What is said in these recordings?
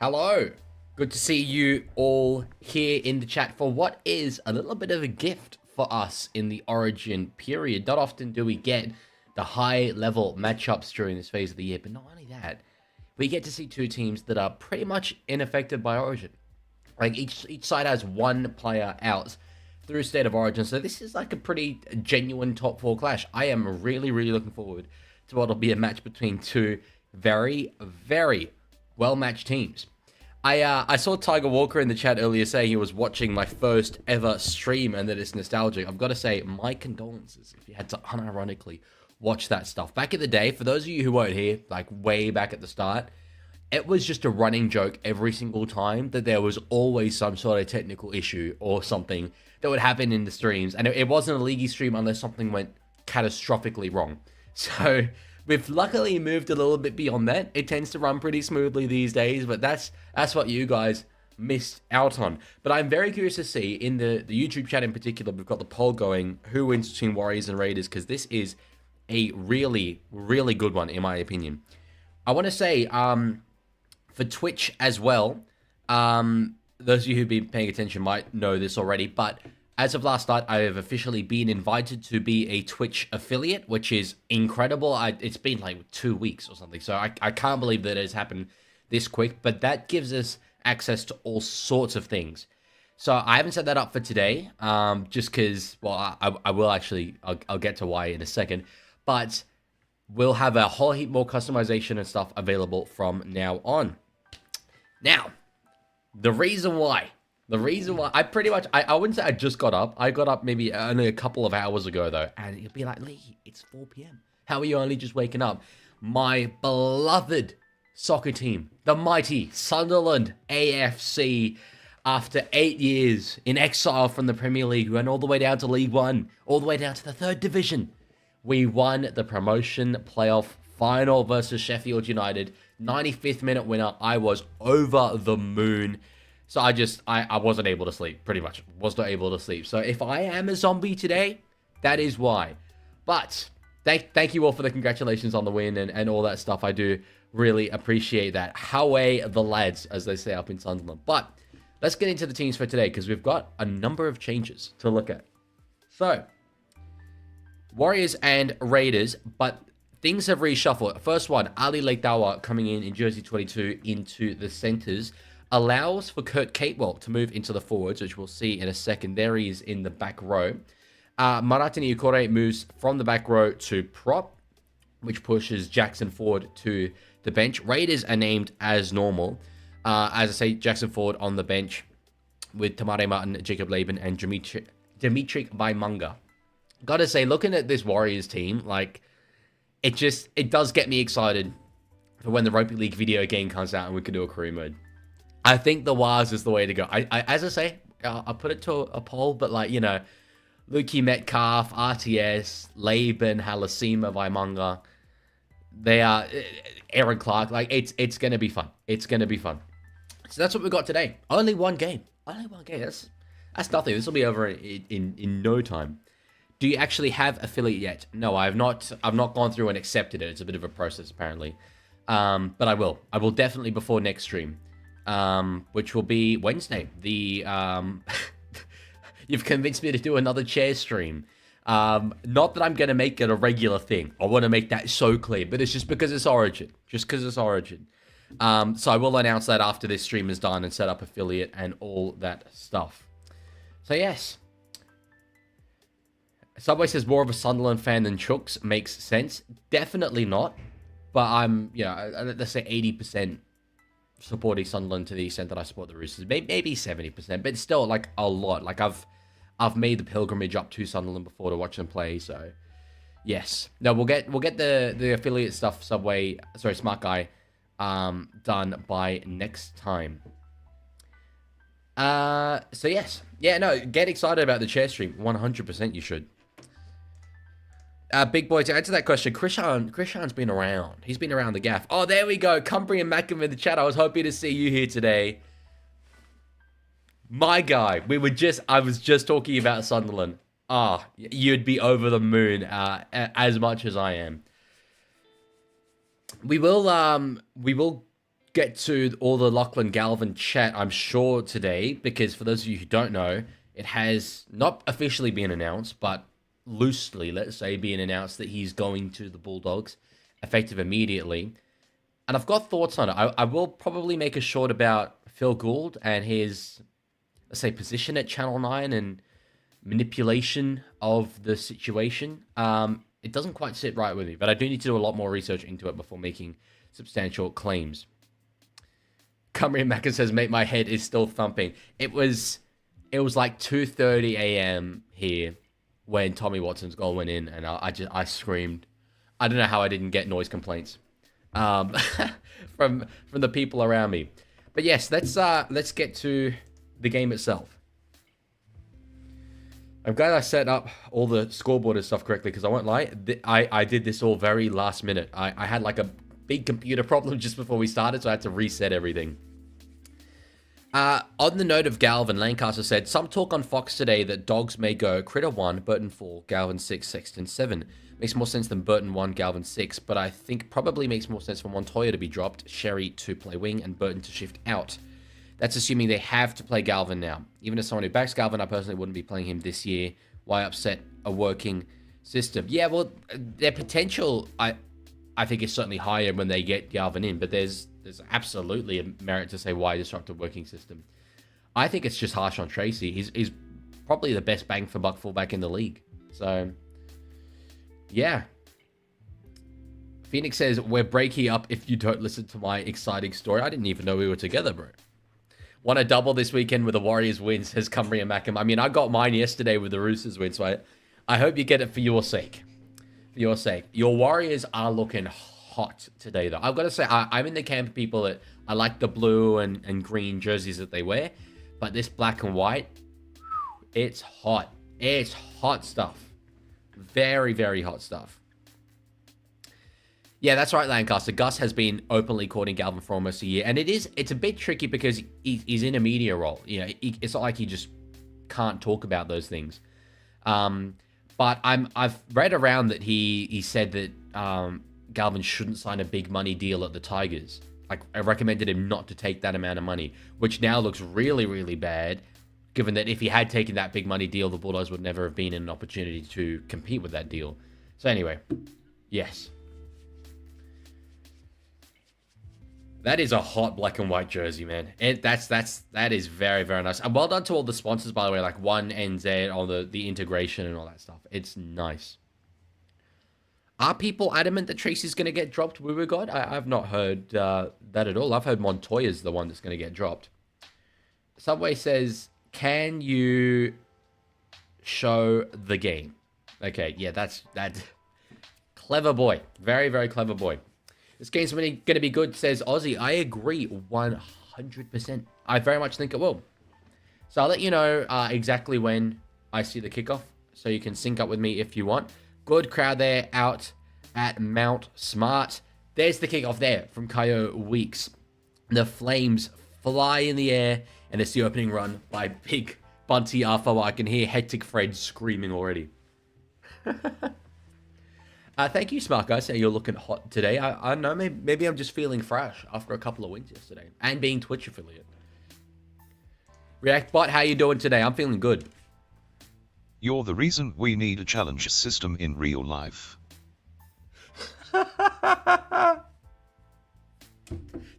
Hello. Good to see you all here in the chat for what is a little bit of a gift for us in the Origin period. Not often do we get the high-level matchups during this phase of the year, but not only that, we get to see two teams that are pretty much unaffected by Origin. Like each side has one player out through State of Origin, so this is like a pretty genuine top four clash. I am really looking forward to what'll be a match between two very well-matched teams. I saw Tiger Walker in the chat earlier saying he was watching my first ever stream and that it's nostalgic. I've got to say, my condolences if you had to unironically watch that stuff. Back in the day, for those of you who weren't here, like way back at the start, it was just a running joke every single time that there was always some sort of technical issue or something that would happen in the streams. And it wasn't a Leaguie stream unless something went catastrophically wrong. So we've luckily moved a little bit beyond that. It tends to run pretty smoothly these days, but that's what you guys missed out on. But I'm very curious to see, in the YouTube chat in particular, we've got the poll going, who wins between Warriors and Raiders, because this is a really good one, in my opinion. I want to say, for Twitch as well, those of you who've been paying attention might know this already, but as of last night, I have officially been invited to be a Twitch affiliate, which is incredible. It's been like 2 weeks or something, so I can't believe that it has happened this quick, but that gives us access to all sorts of things. So I haven't set that up for today, just because, well, I will actually, I'll get to why in a second, but we'll have a whole heap more customization and stuff available from now on. Now, the reason why I pretty much, I wouldn't say I just got up. I got up maybe only a couple of hours ago, though. And you'll be like, Lee, it's 4 p.m. How are you only just waking up? My beloved soccer team, the mighty Sunderland AFC, after 8 years in exile from the Premier League, went all the way down to League One, all the way down to the 3rd Division. We won the promotion playoff final versus Sheffield United. 95th minute winner. I was over the moon. So I wasn't able to sleep, pretty much. Was not able to sleep. So if I am a zombie today, that is why. But thank you all for the congratulations on the win and all that stuff. I do really appreciate that. Howay the lads, as they say up in Sunderland. But let's get into the teams for today, because we've got a number of changes to look at. So, Warriors and Raiders, but things have reshuffled. First one, Ali Leitawa coming in jersey 22 into the centers, allows for Kurt Capewell to move into the forwards, which we'll see in a second. There he is in the back row. Maratini Ukore moves from the back row to prop, which pushes Jackson Ford to the bench. Raiders are named as normal. As I say, Jackson Ford on the bench with Tamare Martin, Jacob Laban, and Dimitri Baimanga. Gotta say, looking at this Warriors team, like, it does get me excited for when the Rugby League video game comes out and we can do a career mode. I think the Wars is the way to go. As I say, I'll put it to a poll, but like, you know, Lukey Metcalf, RTS, Laban, Halasima, Vaimanga, they are Aaron Clark. Like, it's gonna be fun. It's gonna be fun. So that's what we got today. Only one game. Only one game. That's nothing. This will be over in no time. Do you actually have affiliate yet? No, I've not gone through and accepted it. It's a bit of a process apparently. But I will. I will definitely before next stream. Which will be Wednesday. You've convinced me to do another chair stream. Not that I'm going to make it a regular thing. I want to make that so clear, but it's just because it's Origin. Just because it's Origin. So I will announce that after this stream is done and set up affiliate and all that stuff. So yes. Subway says more of a Sunderland fan than Chooks. Makes sense. Definitely not. But I'm, you know, let's say 80% supporting Sunderland to the extent that I support the Roosters. Maybe 70%, but still, like, a lot. Like, I've made the pilgrimage up to Sunderland before to watch them play, so yes. No, we'll get the affiliate stuff, Smart Guy, done by next time. So yes. Yeah, no, get excited about the chair stream. 100% you should. Big boy, to answer that question, Krishan's been around. He's been around the gaff. Oh, there we go. Cumbry and Mackham in the chat. I was hoping to see you here today. My guy, I was just talking about Sunderland. You'd be over the moon as much as I am. We will get to all the Lachlan Galvin chat, I'm sure, today, because for those of you who don't know, it has not officially been announced, but loosely, let's say, being announced that he's going to the Bulldogs, effective immediately. And I've got thoughts on it. I will probably make a short about Phil Gould and his, let's say, position at Channel 9 and manipulation of the situation. It doesn't quite sit right with me, but I do need to do a lot more research into it before making substantial claims. Cumry Macca says, mate, my head is still thumping. It was like 2:30 a.m. here when Tommy Watson's goal went in, and I screamed. I don't know how I didn't get noise complaints from the people around me. But yes, let's get to the game itself. I'm glad I set up all the scoreboard and stuff correctly, because I won't lie, I did this all very last minute. I had like a big computer problem just before we started, so I had to reset everything. On the note of Galvin, Lancaster said, some talk on Fox today that Dogs may go Critter 1, Burton 4, Galvin 6, Sexton 7. Makes more sense than Burton 1, Galvin 6, but I think probably makes more sense for Montoya to be dropped, Sherry to play wing, and Burton to shift out. That's assuming they have to play Galvin now. Even as someone who backs Galvin, I personally wouldn't be playing him this year. Why upset a working system? Yeah, well, their potential, I think, is certainly higher when they get Galvin in, but there's absolutely a merit to say why disrupt a working system. I think it's just harsh on Tracy. He's probably the best bang for buck fullback in the league. So, yeah. Phoenix says, we're breaking up if you don't listen to my exciting story. I didn't even know we were together, bro. Want to double this weekend with the Warriors win, says Cumbria Mackham. I mean, I got mine yesterday with the Roosters win, so I hope you get it for your sake. For your sake. Your Warriors are looking hot today, though. I've got to say, I'm in the camp of people that I like the blue and green jerseys that they wear, but this black and white, it's hot. It's hot stuff. Very, very hot stuff. Yeah, that's right, Lancaster. Gus has been openly courting Galvin for almost a year, and it's a bit tricky because he's in a media role. You know, it's not like he just can't talk about those things. But I've read around that he said that Galvin shouldn't sign a big money deal at the Tigers. Like, I recommended him not to take that amount of money, which now looks really, really bad, given that if he had taken that big money deal, the Bulldogs would never have been in an opportunity to compete with that deal. So anyway, yes. That is a hot black and white jersey, man. That is very, very nice. And well done to all the sponsors, by the way, like 1NZ, all the integration and all that stuff. It's nice. Are people adamant that Tracy's going to get dropped, Woo God? I've not heard that at all. I've heard Montoya's the one that's going to get dropped. Subway says, can you show the game? Okay, yeah, that's clever boy. Very, very clever boy. This game's going to be good, says Aussie. I agree 100%. I very much think it will. So I'll let you know exactly when I see the kickoff, so you can sync up with me if you want. Good crowd there out at Mount Smart. There's the kickoff there from Kayo Weeks. The Flames fly in the air, and it's the opening run by Big Bunty Arthur. I can hear Hectic Fred screaming already. Thank you, Smart Guy. Say you're looking hot today. I don't know, maybe I'm just feeling fresh after a couple of wins yesterday. And being Twitch affiliate. React Bot, how you doing today? I'm feeling good. You're the reason we need a challenge system in real life.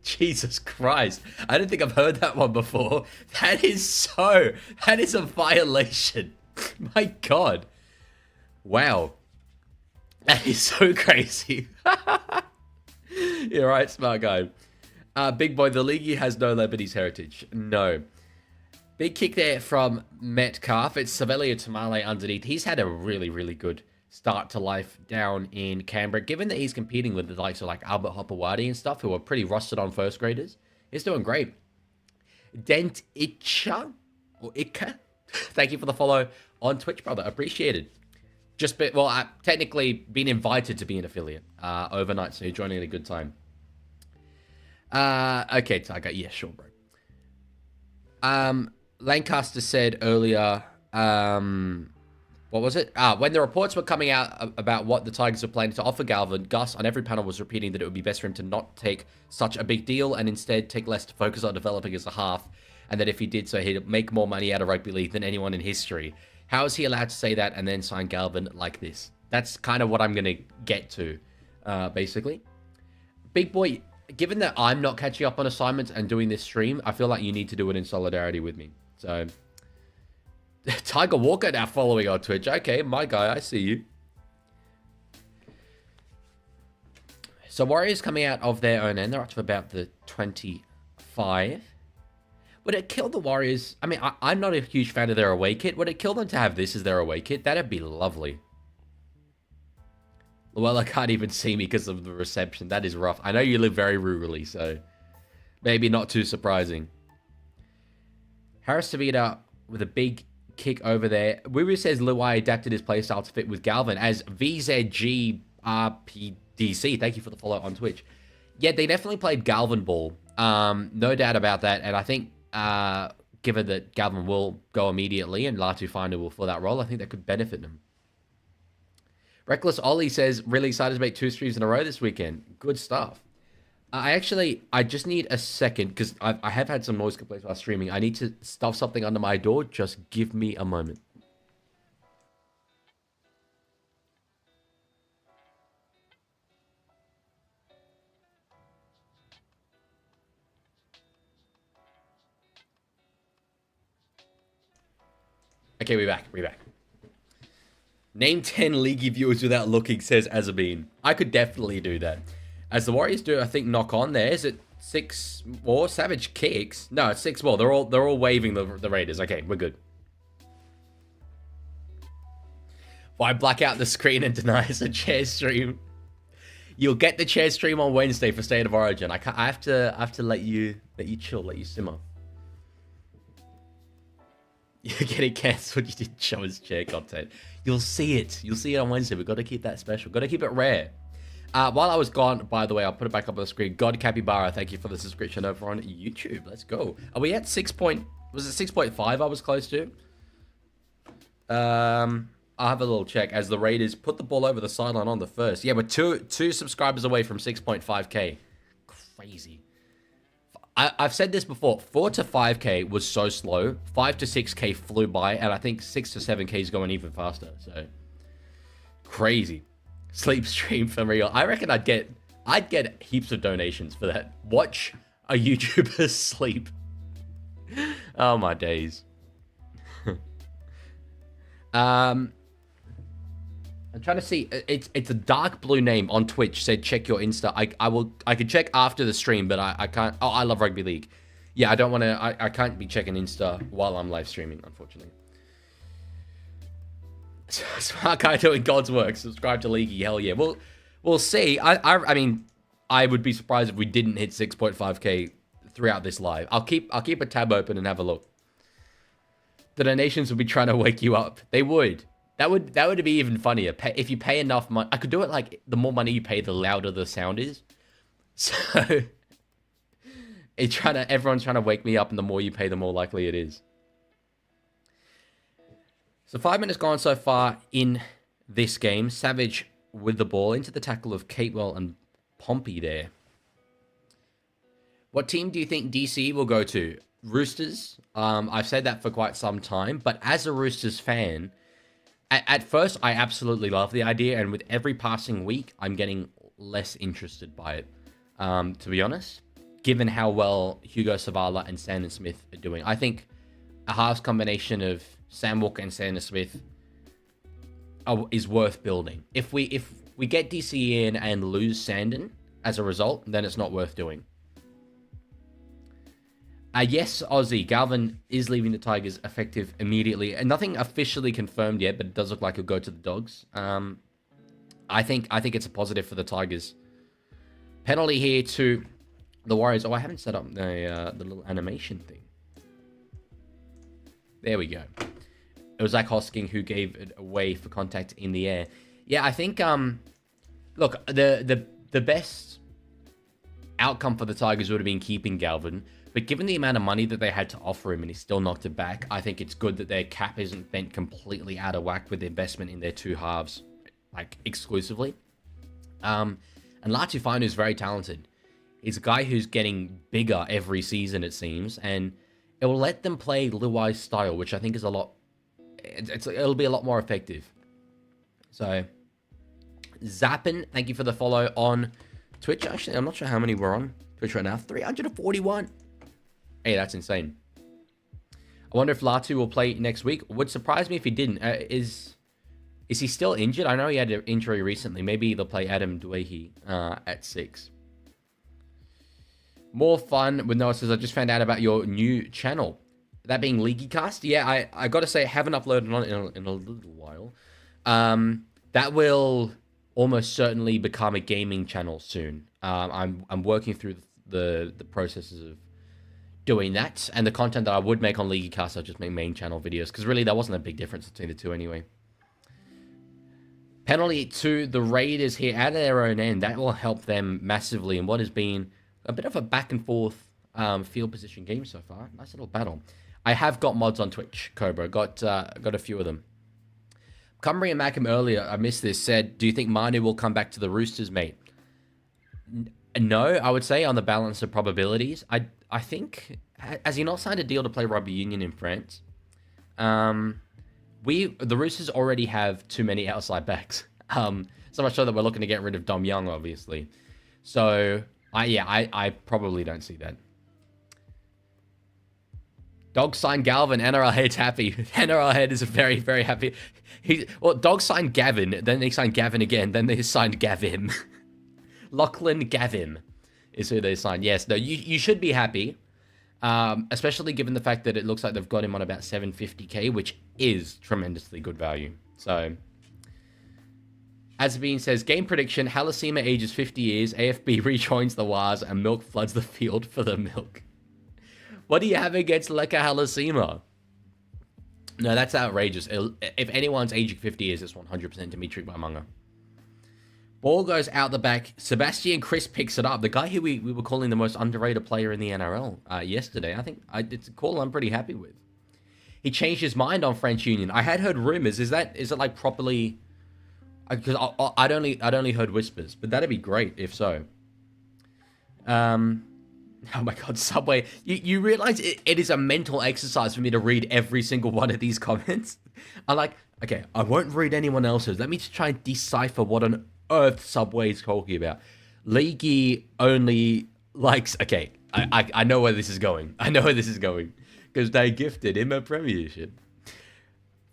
Jesus Christ. I don't think I've heard that one before. That is a violation. My God. Wow. That is so crazy. You're right, Smart Guy. Big Boy, the Leaguie has no Lebanese heritage. No. Big kick there from Metcalf. It's Savelio Tamale underneath. He's had a really, really good start to life down in Canberra. Given that he's competing with the likes of like Albert Hopewadi and stuff, who are pretty rusted on first graders, he's doing great. Dent Itcha, or Ika, thank you for the follow on Twitch, brother. Appreciated. I've technically been invited to be an affiliate overnight, so you're joining at a good time. Okay, Tiger. Yeah, sure, bro. Lancaster said earlier, What was it? When the reports were coming out about what the Tigers were planning to offer Galvin, Gus on every panel was repeating that it would be best for him to not take such a big deal and instead take less to focus on developing as a half, and that if he did so, he'd make more money out of rugby league than anyone in history. How is he allowed to say that and then sign Galvin like this? That's kind of what I'm going to get to, basically. Big boy, given that I'm not catching up on assignments and doing this stream, I feel like you need to do it in solidarity with me. So... Tiger Walker now following on Twitch. Okay, my guy, I see you. So Warriors coming out of their own end. They're up to about the 25. Would it kill the Warriors? I mean, I'm not a huge fan of their away kit. Would it kill them to have this as their away kit? That'd be lovely. Luella can't even see me because of the reception. That is rough. I know you live very rurally, so maybe not too surprising. Harris Tavita with a big kick over there. Wiwu says Luai adapted his playstyle to fit with Galvin as VZGRPDC. Thank you for the follow on Twitch. Yeah, they definitely played Galvin ball. No doubt about that. And I think, given that Galvin will go immediately and Latu Finder will fill that role, I think that could benefit him. Reckless Ollie says, really excited to make 2 streams in a row this weekend. Good stuff. I just need a second because I have had some noise complaints while streaming. I need to stuff something under my door. Just give me a moment. Okay, we're back. Name 10 Leaguey viewers without looking, says Azabine. I could definitely do that. As the Warriors do, I think, knock on there. Is it 6 more? Savage kicks? No, it's 6 more. They're all waving the Raiders. Okay, we're good. Why black out the screen and deny it's a chair stream? You'll get the chair stream on Wednesday for State of Origin. I have to let you chill, let you simmer. You're getting cancelled. You didn't show us chair content. You'll see it. You'll see it on Wednesday. We've got to keep that special. Got to keep it rare. While I was gone, by the way, I'll put it back up on the screen. God Capybara, thank you for the subscription over on YouTube. Let's go. Are we at 6 point... Was it 6.5 I was close to? I'll have a little check as the Raiders put the ball over the sideline on the first. Yeah, we're two subscribers away from 6.5k. Crazy. I've said this before. 4 to 5k was so slow. 5 to 6k flew by, and I think 6 to 7k is going even faster. So, crazy. Sleep stream for real. I reckon I'd get heaps of donations for that. Watch a YouTuber sleep. Oh my days. I'm trying to see. It's a dark blue name on Twitch. Said check your Insta. I could check after the stream, but I can't. Oh, I love Rugby League. Yeah, I don't want to. I can't be checking Insta while I'm live streaming, unfortunately. Smart guy doing God's work. Subscribe to Leaguie. Hell yeah. We'll see. I mean, I would be surprised if we didn't hit 6.5k throughout this live. I'll keep a tab open and have a look. The donations would be trying to wake you up. They would. That would be even funnier. If you pay enough money, I could do it like the more money you pay, the louder the sound is. So everyone's trying to wake me up, and the more you pay, the more likely it is. So 5 minutes gone so far in this game. Savage with the ball into the tackle of Catewell and Pompey there. What team do you think DC will go to? Roosters. I've said that for quite some time, but as a Roosters fan, at first I absolutely love the idea, and with every passing week, I'm getting less interested by it, to be honest, given how well Hugo Savala and Sandon Smith are doing. I think a halves combination of Sam Walker and Sandon Smith is worth building. If we get DC in and lose Sandon as a result, then it's not worth doing. Yes, Aussie. Galvin is leaving the Tigers effective immediately. And nothing officially confirmed yet, but it does look like he'll go to the Dogs. I think it's a positive for the Tigers. Penalty here to the Warriors. Oh, I haven't set up the little animation thing. There we go. It was Zach Hosking who gave it away for contact in the air. Yeah, I think, look, the best outcome for the Tigers would have been keeping Galvin. But given the amount of money that they had to offer him and he still knocked it back, I think it's good that their cap isn't bent completely out of whack with the investment in their two halves, like exclusively. And Latu Finu is very talented. He's a guy who's getting bigger every season, it seems, and it will let them play Luai's style, which I think is a lot... It'll be a lot more effective. So, Zappin, thank you for the follow on Twitch. Actually, I'm not sure how many we're on Twitch right now. 341. Hey, that's insane. I wonder if Latu will play next week. Would surprise me if he didn't. Is he still injured? I know he had an injury recently. Maybe they'll play Adam Dwehi at 6. More fun with Noah says, I just found out about your new channel. That being Leaguie Cast. Yeah, I got to say, I haven't uploaded on it in a little while. That will almost certainly become a gaming channel soon. I'm working through the processes of doing that, and the content that I would make on Leaguie Cast, I'll just make main channel videos, because really there wasn't a big difference between the two anyway. Penalty to the Raiders here at their own end. That will help them massively in what has been a bit of a back and forth field position game so far. Nice little battle. I have got mods on Twitch, Cobra. Got a few of them. Cumry and Macam earlier, I missed this, said, do you think Manu will come back to the Roosters, mate? No, I would say on the balance of probabilities. I think, has he not signed a deal to play rugby union in France? The Roosters already have too many outside backs. So much so that we're looking to get rid of Dom Young, obviously. So, I probably don't see that. Dog signed Galvin. NRL Head's happy. NRL Head is very, very happy. Dog signed Gavin, then they signed Gavin again, then they signed Gavin. Lachlan Gavin is who they signed. Yes, no, you should be happy, especially given the fact that it looks like they've got him on about 750k, which is tremendously good value. So, as Bean says, game prediction, Halasima ages 50 years, AFB rejoins the Wars, and milk floods the field for the milk. What do you have against Leka Halasima? No, that's outrageous. If anyone's aging 50 years, it's 100% Dimitri Baimanga. Ball goes out the back. Sebastian Chris picks it up. The guy who we were calling the most underrated player in the NRL yesterday. I think it's a call I'm pretty happy with. He changed his mind on French Union. I had heard rumors. Is it like properly? Because I'd only heard whispers, but that'd be great if so. Oh my god, Subway. You realize it is a mental exercise for me to read every single one of these comments? I'm like, okay, I won't read anyone else's. Let me just try and decipher what on earth Subway is talking about. Leaguie only likes... Okay, I know where this is going. I know where this is going. Because they gifted him a premiership.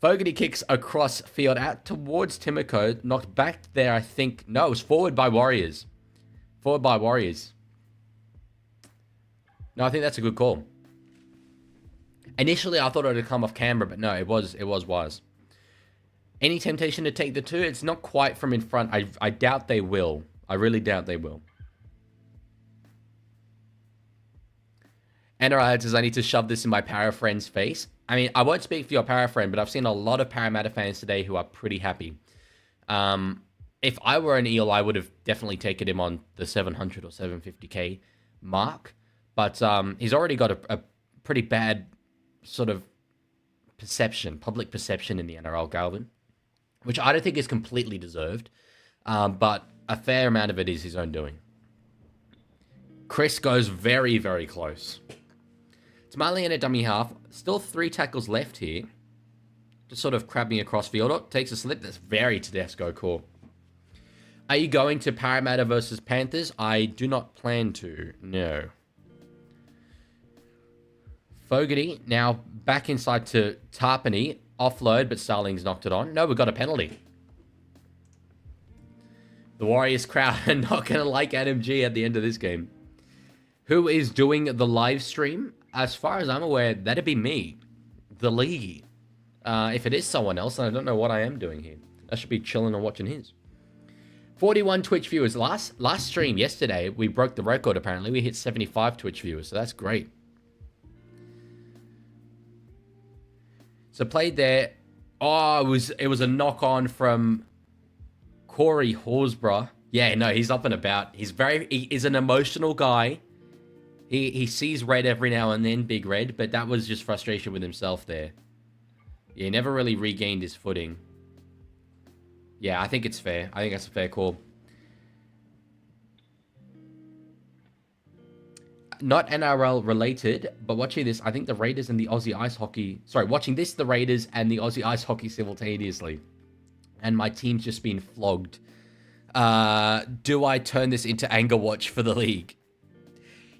Fogarty kicks across field out towards Timoko. Knocked back there, I think. No, it was forward by Warriors. Forward by Warriors. No, I think that's a good call. Initially, I thought it would come off Canberra, but no, it was Wise. Any temptation to take the 2? It's not quite from in front. I doubt they will. I really doubt they will. NRL says, I need to shove this in my Para friend's face. I mean, I won't speak for your Para friend, but I've seen a lot of Parramatta fans today who are pretty happy. If I were an Eel, I would have definitely taken him on the 700 or 750k mark. But he's already got a pretty bad sort of public perception in the NRL, Galvin, which I don't think is completely deserved, but a fair amount of it is his own doing. Chris goes very, very close. Tamali in a dummy half. Still 3 tackles left here. Just sort of crabbing across field. Oh, takes a slip. That's very Tedesco call. Are you going to Parramatta versus Panthers? I do not plan to. No. Fogarty now back inside to Tarpany. Offload, but Starling's knocked it on. No, we've got a penalty. The Warriors crowd are not going to like Adam G at the end of this game. Who is doing the live stream? As far as I'm aware, that'd be me. The Leaguie. If it is someone else, I don't know what I am doing here. I should be chilling and watching his. 41 Twitch viewers. Last stream yesterday, we broke the record apparently. We hit 75 Twitch viewers, so that's great. So played there. Oh, it was a knock on from Corey Horsburgh. Yeah, no, he's up and about. He is an emotional guy. He sees red every now and then, big red, but that was just frustration with himself there. Yeah, he never really regained his footing. Yeah, I think it's fair. I think that's a fair call. Not NRL related, but watching this, I think the Raiders and the Aussie Ice Hockey... Sorry, watching this, the Raiders and the Aussie Ice Hockey simultaneously. And my team's just been flogged. Do I turn this into anger watch for the league?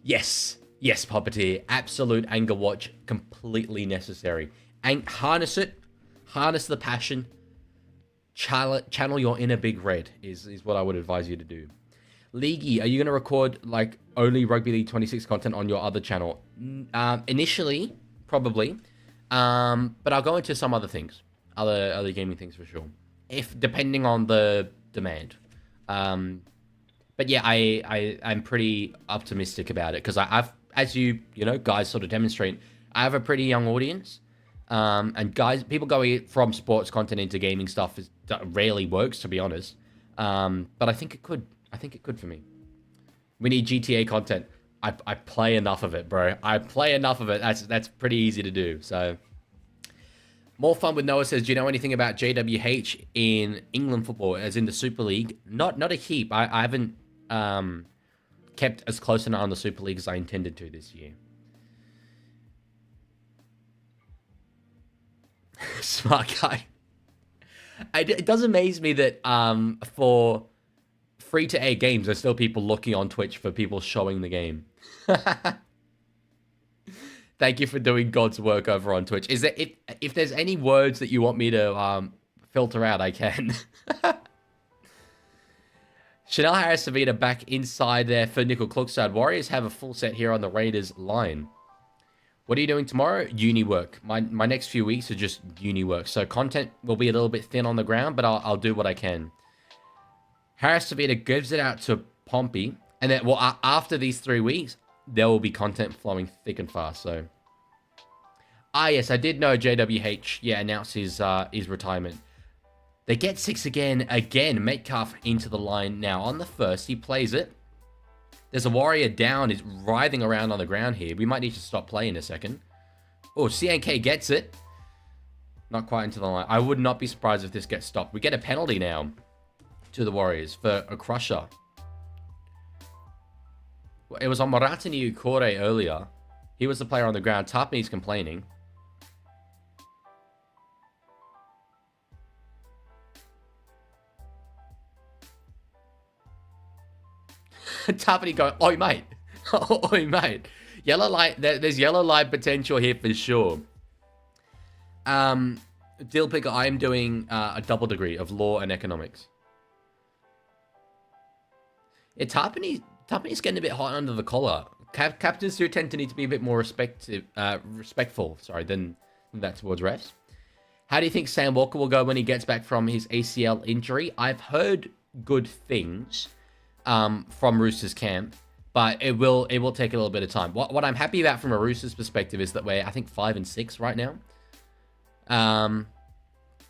Yes. Yes, Puppeteer. Absolute anger watch. Completely necessary. Harness it. Harness the passion. Channel your inner big red is what I would advise you to do. Leaguie, are you going to record like only Rugby League 26 content on your other channel? Initially, probably. But I'll go into some other things. Other gaming things for sure. Depending on the demand. But yeah, I'm pretty optimistic about it because I've, as you know, guys sort of demonstrate, I have a pretty young audience. And people going from sports content into gaming stuff rarely works, to be honest. But I think it could. I think it could for me. We need GTA content. I play enough of it, bro. I play enough of it. That's pretty easy to do. So, more fun with Noah says, do you know anything about JWH in England football, as in the Super League? Not a heap. I haven't kept as close an eye on the Super League as I intended to this year. Smart guy. It does amaze me that for free-to-air games, there's still people looking on Twitch for people showing the game. Thank you for doing God's work over on Twitch. Is there, if there's any words that you want me to filter out, I can. Chanel Harris Savita back inside there for Nickel Klukstad. Warriors have a full set here on the Raiders line. What are you doing tomorrow? Uni work. My next few weeks are just uni work. So content will be a little bit thin on the ground, but I'll do what I can. Harris Savita gives it out to Pompey. And then, well, after these 3 weeks, there will be content flowing thick and fast. So, yes, I did know JWH, announced his retirement. They get 6 again. Metcalf into the line now. On the first, he plays it. There's a Warrior down. He's writhing around on the ground here. We might need to stop playing a second. Oh, CNK gets it. Not quite into the line. I would not be surprised if this gets stopped. We get a penalty now to the Warriors for a crusher. It was on Moratini Ukore earlier. He was the player on the ground. Tapani's complaining. Tapani going, oi mate. Oi mate. Yellow light, there's yellow light potential here for sure. Deal Picker, I am doing a double degree of law and economics. Yeah, Tapani's getting a bit hot under the collar. Captains do tend to need to be a bit more respectful, than that towards refs. How do you think Sam Walker will go when he gets back from his ACL injury? I've heard good things from Roosters camp, but it will take a little bit of time. What I'm happy about from a Roosters perspective is that we're, I think, 5-6 right now.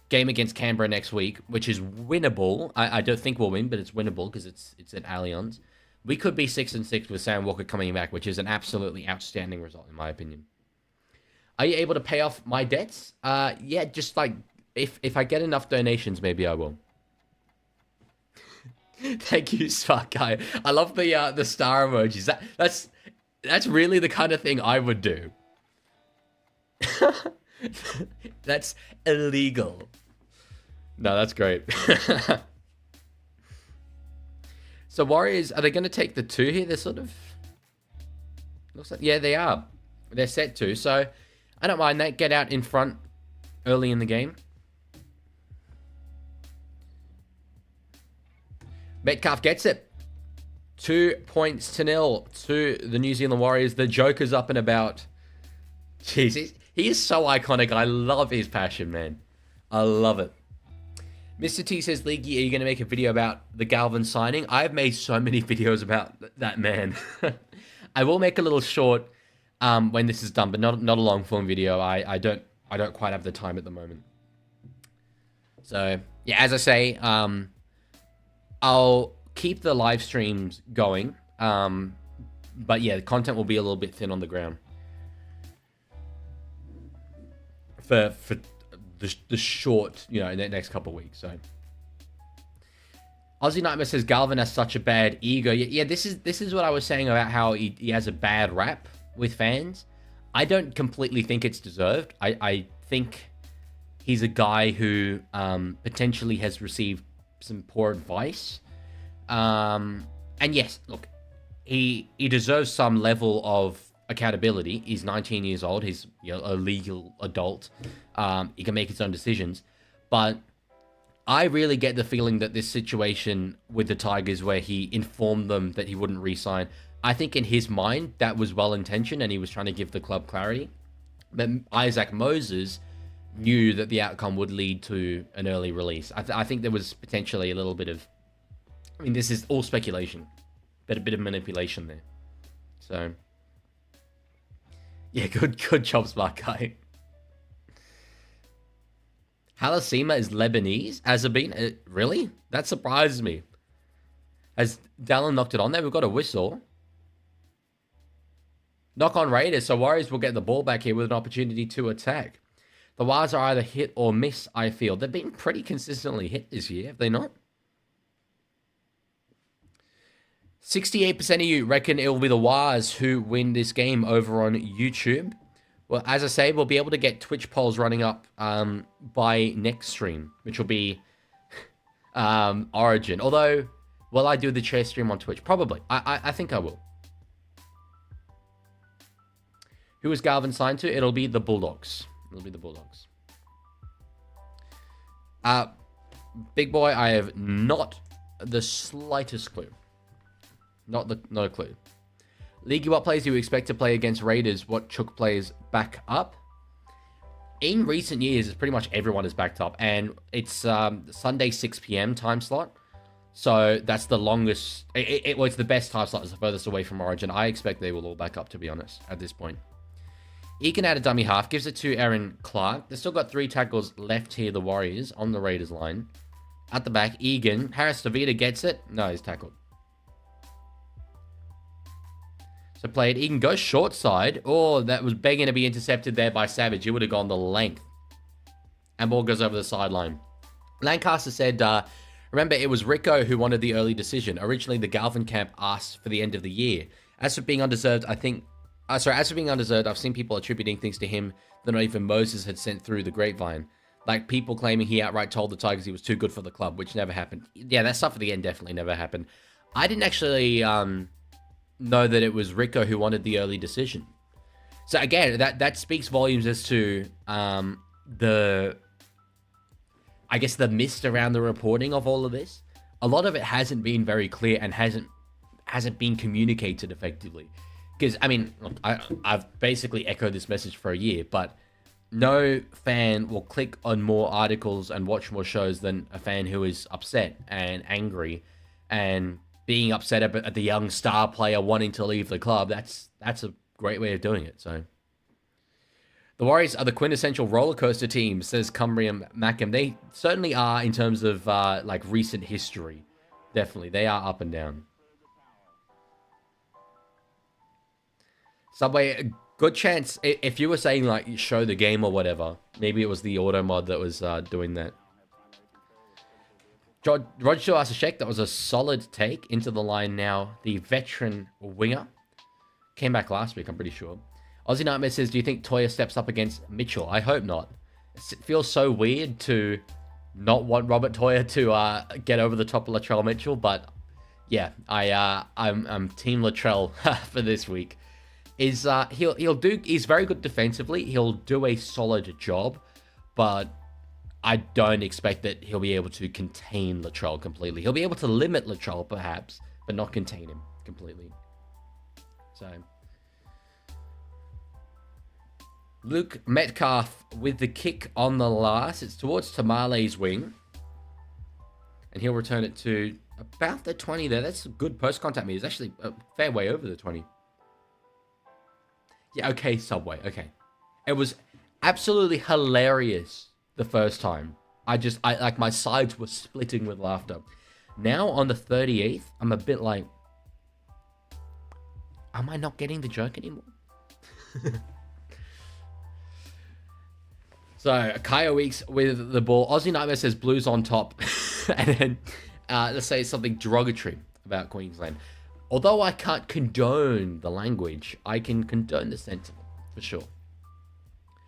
Game against Canberra next week, which is winnable. I don't think we'll win, but it's winnable because it's at Allianz. We could be 6-6 with Sam Walker coming back, which is an absolutely outstanding result in my opinion. Are you able to pay off my debts? Yeah, just like if I get enough donations, maybe I will. Thank you, Smart Guy. I love the star emojis. That's really the kind of thing I would do. That's illegal. No, that's great. So Warriors, are they going to take the 2 here? They're sort of... Looks like, yeah, they are. They're set to. So I don't mind that. Get out in front early in the game. Metcalf gets it. 2-0 to the New Zealand Warriors. The Joker's up and about. Jeez, he is so iconic. I love his passion, man. I love it. Mr. T says, Leaguie, are you going to make a video about the Galvin signing? I've made so many videos about that man. I will make a little short when this is done, but not a long form video. I don't quite have the time at the moment. So yeah, as I say, I'll keep the live streams going. But yeah, the content will be a little bit thin on the ground for the short, in the next couple of weeks. So Aussie Nightmare says Galvin has such a bad ego. Yeah, this is what I was saying about how he has a bad rap with fans. I don't completely think it's deserved. I think he's a guy who potentially has received some poor advice. And yes, look, he deserves some level of accountability. He's 19 years old. He's a legal adult. He can make his own decisions. But I really get the feeling that this situation with the Tigers, where he informed them that he wouldn't re-sign, I think in his mind that was well-intentioned and he was trying to give the club clarity. But Isaac Moses knew that the outcome would lead to an early release. I think there was potentially a little bit of, this is all speculation, but a bit of manipulation there. So yeah, good job, smart guy. Halasima is Lebanese. Has it been? Really? That surprised me. Has Dallin knocked it on there? We've got a whistle. Knock on Raiders, so Warriors will get the ball back here with an opportunity to attack. The Wires are either hit or miss, I feel. They've been pretty consistently hit this year, have they not? 68% of you reckon it will be the Wires who win this game over on YouTube. Well, as I say, we'll be able to get Twitch polls running up by next stream, which will be Origin. Although, will I do the chair stream on Twitch? Probably. I think I will. Who is Galvin signed to? It'll be the Bulldogs. It'll be the Bulldogs. Big boy, I have not the slightest clue. Not a clue. Leaguie, what players do you expect to play against Raiders? What Chook players back up? In recent years, it's pretty much everyone is backed up. And it's Sunday 6 p.m. time slot. So that's the longest. It's the best time slot. It's the furthest away from Origin. I expect they will all back up, to be honest, at this point. He can add a dummy half. Gives it to Aaron Clark. They've still got 3 tackles left here, the Warriors, on the Raiders line. At the back, Egan. Harris Tavita gets it. No, he's tackled. So played. Egan goes short side. Oh, that was begging to be intercepted there by Savage. He would have gone the length. And ball goes over the sideline. Lancaster said, remember, it was Rico who wanted the early decision. Originally, the Galvin camp asked for the end of the year. As for being undeserved, I've seen people attributing things to him that not even Moses had sent through the grapevine. Like people claiming he outright told the Tigers he was too good for the club, which never happened. Yeah, that stuff at the end definitely never happened. I didn't actually know that it was Rico who wanted the early decision. So again, that speaks volumes as to the mist around the reporting of all of this. A lot of it hasn't been very clear and hasn't been communicated effectively. Because, look, I've basically echoed this message for a year, but no fan will click on more articles and watch more shows than a fan who is upset and angry and being upset at the young star player wanting to leave the club. That's a great way of doing it. So the Warriors are the quintessential roller coaster team, says Cumbrian Mackham. They certainly are in terms of recent history. Definitely, they are up and down. Subway, good chance, if you were saying, show the game or whatever, maybe it was the auto mod that was doing that. Roger Asashek, that was a solid take into the line now. The veteran winger. Came back last week, I'm pretty sure. Aussie Nightmare says, do you think Toya steps up against Mitchell? I hope not. It feels so weird to not want Robert Toya to get over the top of Latrell Mitchell, but yeah, I'm Team Latrell for this week. He's very good defensively. He'll do a solid job, but I don't expect that he'll be able to contain Latrell completely. He'll be able to limit Latrell perhaps, but not contain him completely. So Luke Metcalf with the kick on the last. It's towards Tamale's wing, and he'll return it to about the 20 there. That's a good post contact meter. It's actually a fair way over the 20. Yeah, okay, Subway, okay. It was absolutely hilarious the first time. My sides were splitting with laughter. Now on the 38th, I'm a bit like, Am I not getting the joke anymore? So, Kaya Weeks with the ball. Aussie Nightmare says Blues on top. And then, let's say something derogatory about Queensland. Although I can't condone the language, I can condone the sentiment, for sure.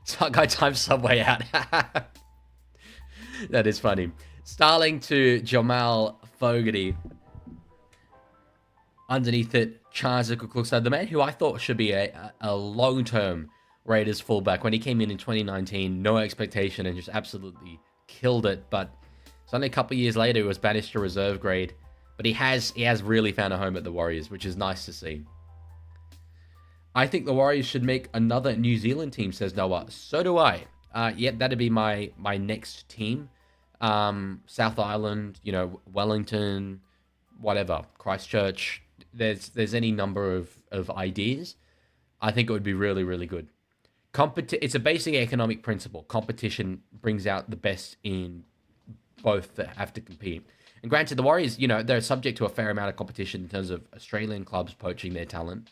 So, I time Subway out. That is funny. Starling to Jamal Fogarty. Underneath it, Charles Cookson, the man who I thought should be a long-term Raiders fullback. When he came in 2019, no expectation and just absolutely killed it. But it's only a couple of years later he was banished to reserve grade. But he has really found a home at the Warriors, which is nice to see. I think the Warriors should make another New Zealand team, says Noah. So do I. Yeah, that'd be my next team. South Island, Wellington, whatever, Christchurch. There's any number of ideas. I think it would be really, really good. It's a basic economic principle. Competition brings out the best in both that have to compete. And granted, the Warriors, they're subject to a fair amount of competition in terms of Australian clubs poaching their talent.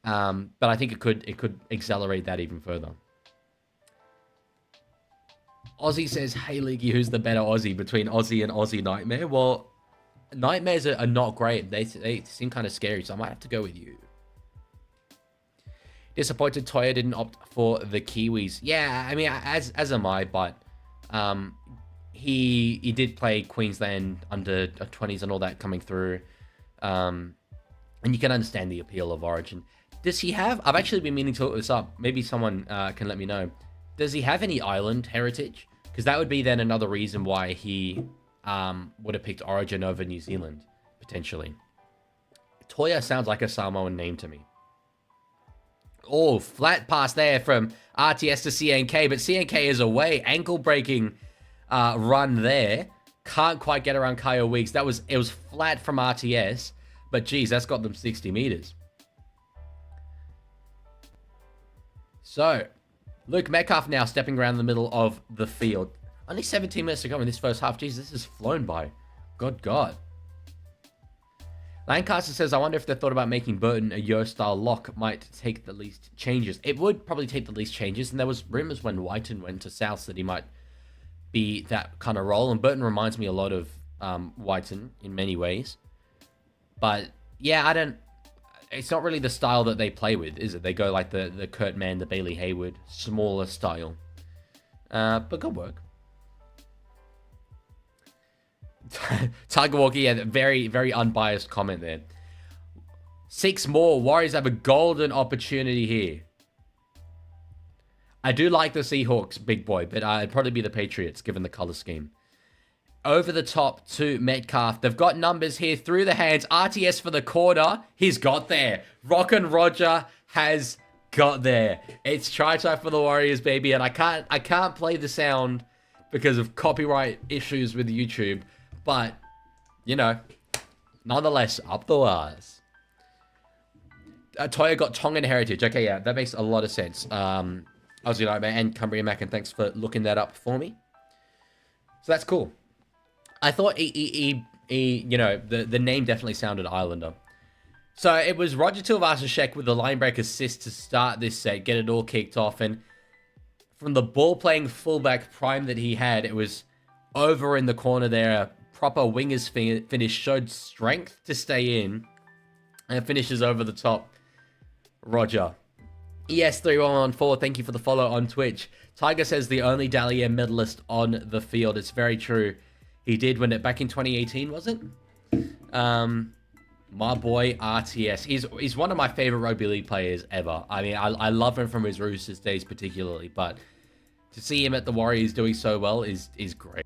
But I think it could accelerate that even further. Aussie says, hey, Leaguie, who's the better Aussie between Aussie and Aussie Nightmare? Well, Nightmares are not great. They seem kind of scary, so I might have to go with you. Disappointed Toya didn't opt for the Kiwis. Yeah, I mean, as am I, but he did play Queensland under 20s and all that coming through. And you can understand the appeal of Origin. Does he have... I've actually been meaning to look this up. Maybe someone can let me know. Does he have any island heritage? Because that would be then another reason why he would have picked Origin over New Zealand, potentially. Toya sounds like a Samoan name to me. Oh, flat pass there from RTS to CNK, but CNK is away. Ankle-breaking run there. Can't quite get around Kyle Weeks. It was flat from RTS, but geez, that's got them 60 meters. So, Luke Metcalf now stepping around the middle of the field. Only 17 minutes to go in this first half. Jeez, this has flown by. Good God. Lancaster says, I wonder if they thought about making Burton a Yo-style lock might take the least changes. It would probably take the least changes, and there was rumors when Whiten went to South that he might be that kind of role, and Burton reminds me a lot of Whiten in many ways. But, yeah, it's not really the style that they play with, is it? They go like the Kurt Mann, the Bailey Hayward, smaller style. But good work. Tiger Walker, yeah, very, very unbiased comment there. 6 more. Warriors have a golden opportunity here. I do like the Seahawks, big boy, but it'd probably be the Patriots, given the color scheme. Over the top to Metcalf. They've got numbers here through the hands. RTS for the corner. He's got there. Rockin' Roger has got there. It's try time for the Warriors, baby, and I can't play the sound because of copyright issues with YouTube. But, nonetheless, up the wires. Toya got Tongan heritage. Okay, yeah, that makes a lot of sense. Aussie Nightmare and Cumbria Mac, and thanks for looking that up for me. So that's cool. I thought the name definitely sounded Islander. So it was Roger Tuivasa-Sheck with the line break assist to start this set, get it all kicked off, and from the ball-playing fullback prime that he had, it was over in the corner there. Proper winger's finish, showed strength to stay in, and finishes over the top. Roger. ES3114, thank you for the follow on Twitch. Tiger says the only Dally M medalist on the field. It's very true. He did win it back in 2018, was it? My boy RTS. He's one of my favorite rugby league players ever. I mean, I love him from his Roosters days particularly, but to see him at the Warriors doing so well is great.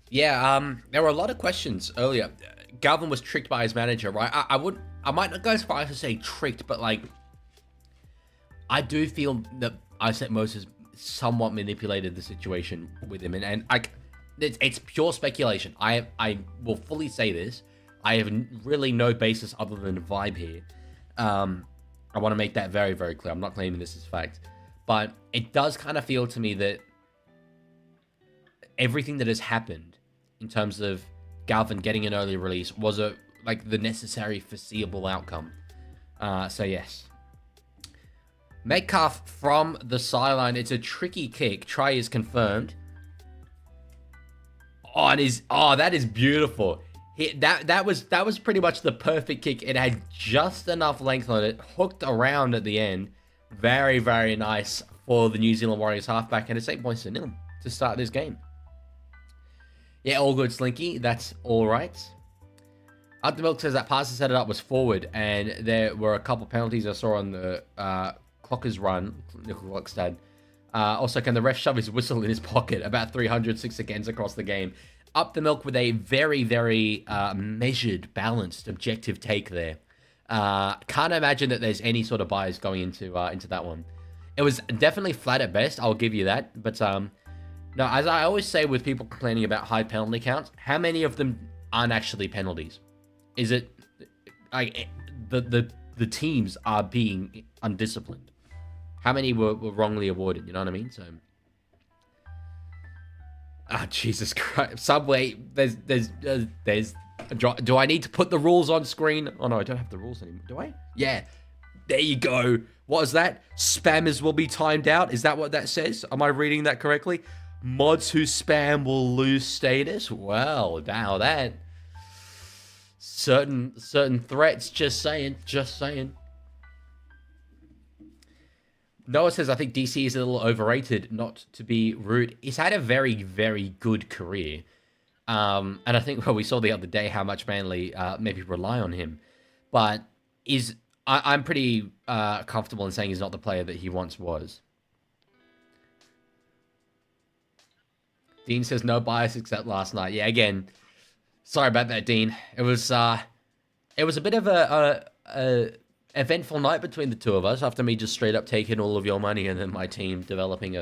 Yeah, there were a lot of questions earlier. Galvin was tricked by his manager, right? I might not go as far as to say tricked, but like, I do feel that Isaac Moses somewhat manipulated the situation with him, and it's pure speculation. I will fully say this. I have really no basis other than vibe here. I want to make that very, very clear. I'm not claiming this as fact, but it does kind of feel to me that everything that has happened in terms of Galvin getting an early release was like the necessary foreseeable outcome. So yes. Metcalf from the sideline. It's a tricky kick. Try is confirmed. Oh, that is beautiful. That was pretty much the perfect kick. It had just enough length on it, hooked around at the end. Very, very nice for the New Zealand Warriors halfback, and it's 8 points to nil to start this game. Yeah, all good, Slinky. That's all right. Up the Milk says that pass to set it up was forward, and there were a couple penalties I saw on the Clocker's run. Clockstad. Also, can the ref shove his whistle in his pocket? About 306 against across the game. Up the Milk with a very, very measured, balanced, objective take there. Can't imagine that there's any sort of bias going into that one. It was definitely flat at best, I'll give you that. But no, as I always say with people complaining about high penalty counts, how many of them aren't actually penalties? Is it like the teams are being undisciplined? How many were wrongly awarded? You know what I mean? So, Jesus Christ, Subway. There's. Do I need to put the rules on screen? Oh no, I don't have the rules anymore. Do I? Yeah. There you go. What is that? Spammers will be timed out. Is that what that says? Am I reading that correctly? Mods who spam will lose status. Well, now that certain threats. Just saying. Noah says, I think DC is a little overrated, not to be rude. He's had a very, very good career. And I think we saw the other day how much Manly maybe rely on him. But I'm pretty comfortable in saying he's not the player that he once was. Dean says, no bias except last night. Yeah, again, sorry about that, Dean. It was a bit of a eventful night between the two of us after me just straight up taking all of your money and then my team delivering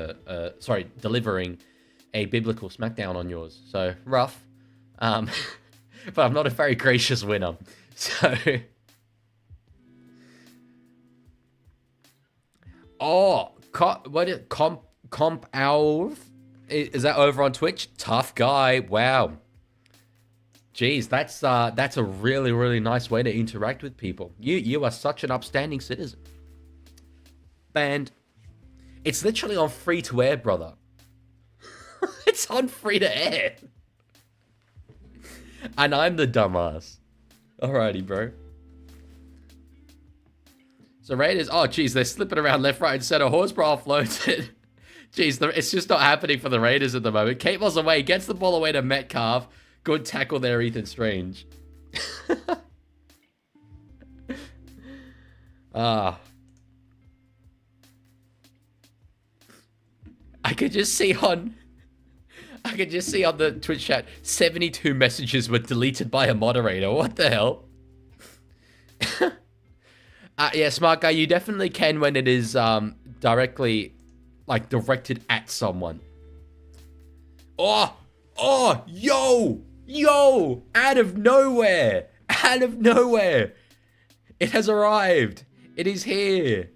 a biblical smackdown on yours. So rough. But I'm not a very gracious winner. So Comp Alv? Is that over on Twitch? Tough guy. Wow. Jeez, that's a really, really nice way to interact with people. You are such an upstanding citizen. Banned. It's literally on free to air, brother. It's on free to air. And I'm the dumbass. Alrighty, bro. So Raiders, oh jeez, they're slipping around left, right, and center. Horsburgh floats it. Jeez, it's just not happening for the Raiders at the moment. Cable's away, gets the ball away to Metcalf. Good tackle there, Ethan Strange. I could just see on the Twitch chat, 72 messages were deleted by a moderator. What the hell? Yeah, smart guy, you definitely can when it is directly, like, directed at someone. Oh, yo, out of nowhere, it has arrived. It is here.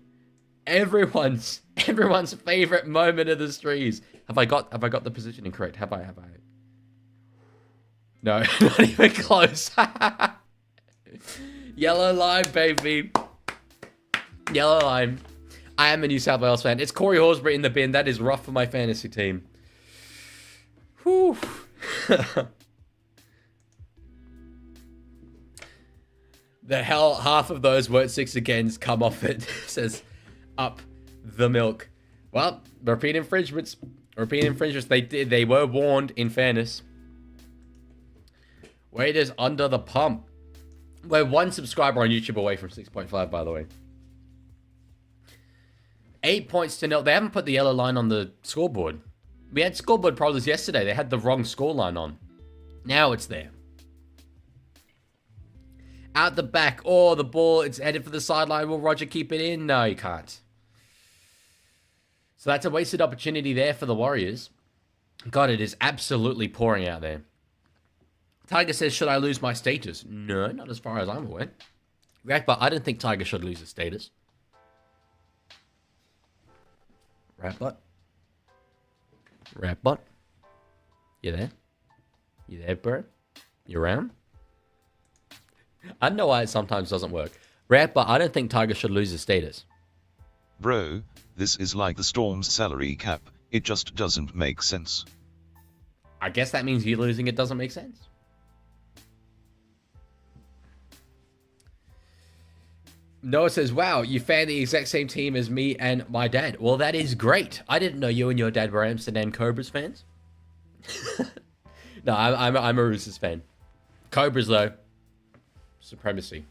Everyone's favorite moment of the streams. Have I got the positioning correct? Have I? No, not even close. Yellow line, baby. Yellow line. I am a New South Wales fan. It's Corey Horsburgh in the bin. That is rough for my fantasy team. Whew. The hell, half of those weren't 6 agains. Come off it, says Up the Milk. Well, repeat infringements. They were warned, in fairness. Waiters under the pump. We're 1 subscriber on YouTube away from 6.5, by the way. 8 points to nil. They haven't put the yellow line on the scoreboard. We had scoreboard problems yesterday. They had the wrong scoreline on. Now it's there. Out the back. Oh, the ball. It's headed for the sideline. Will Roger keep it in? No, he can't. So that's a wasted opportunity there for the Warriors. God, it is absolutely pouring out there. Tiger says, should I lose my status? No, not as far as I'm aware. React, but I don't think Tiger should lose his status. Rat butt. You there? You there, bro? You around? I don't know why it sometimes doesn't work. Rap, but I don't think Tiger should lose his status. Bro, this is like the Storm's salary cap. It just doesn't make sense. I guess that means you losing it doesn't make sense. Noah says, wow, you fan the exact same team as me and my dad. Well, that is great. I didn't know you and your dad were Amsterdam Cobras fans. No, I'm a Roosters fan. Cobras, though. Supremacy.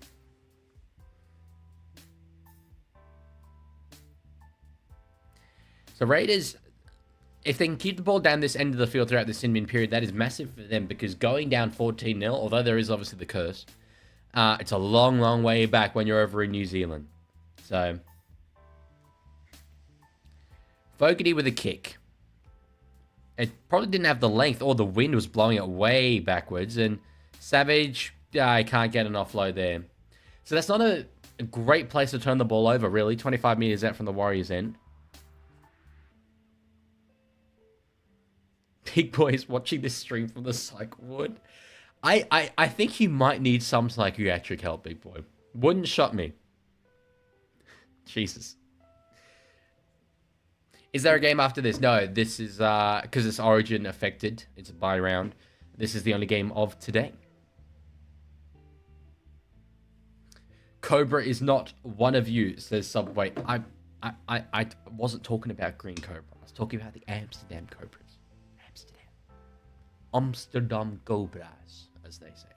So Raiders, if they can keep the ball down this end of the field throughout the sin-bin period, that is massive for them, because going down 14-0, although there is obviously the curse, it's a long, long way back when you're over in New Zealand. So, Fogarty with a kick. It probably didn't have the length, or the wind was blowing it way backwards, and Savage, I can't get an offload there. So that's not a great place to turn the ball over, really. 25 meters out from the Warriors' end. Big boys watching this stream from the psych ward. I think you might need some psychiatric help, big boy. Wouldn't shock me. Jesus. Is there a game after this? No, this is because it's Origin affected. It's a bye round. This is the only game of today. Cobra is not one of you, says Subway. I wasn't talking about Green Cobra. I was talking about the Amsterdam Cobras. Amsterdam Cobras, as they say.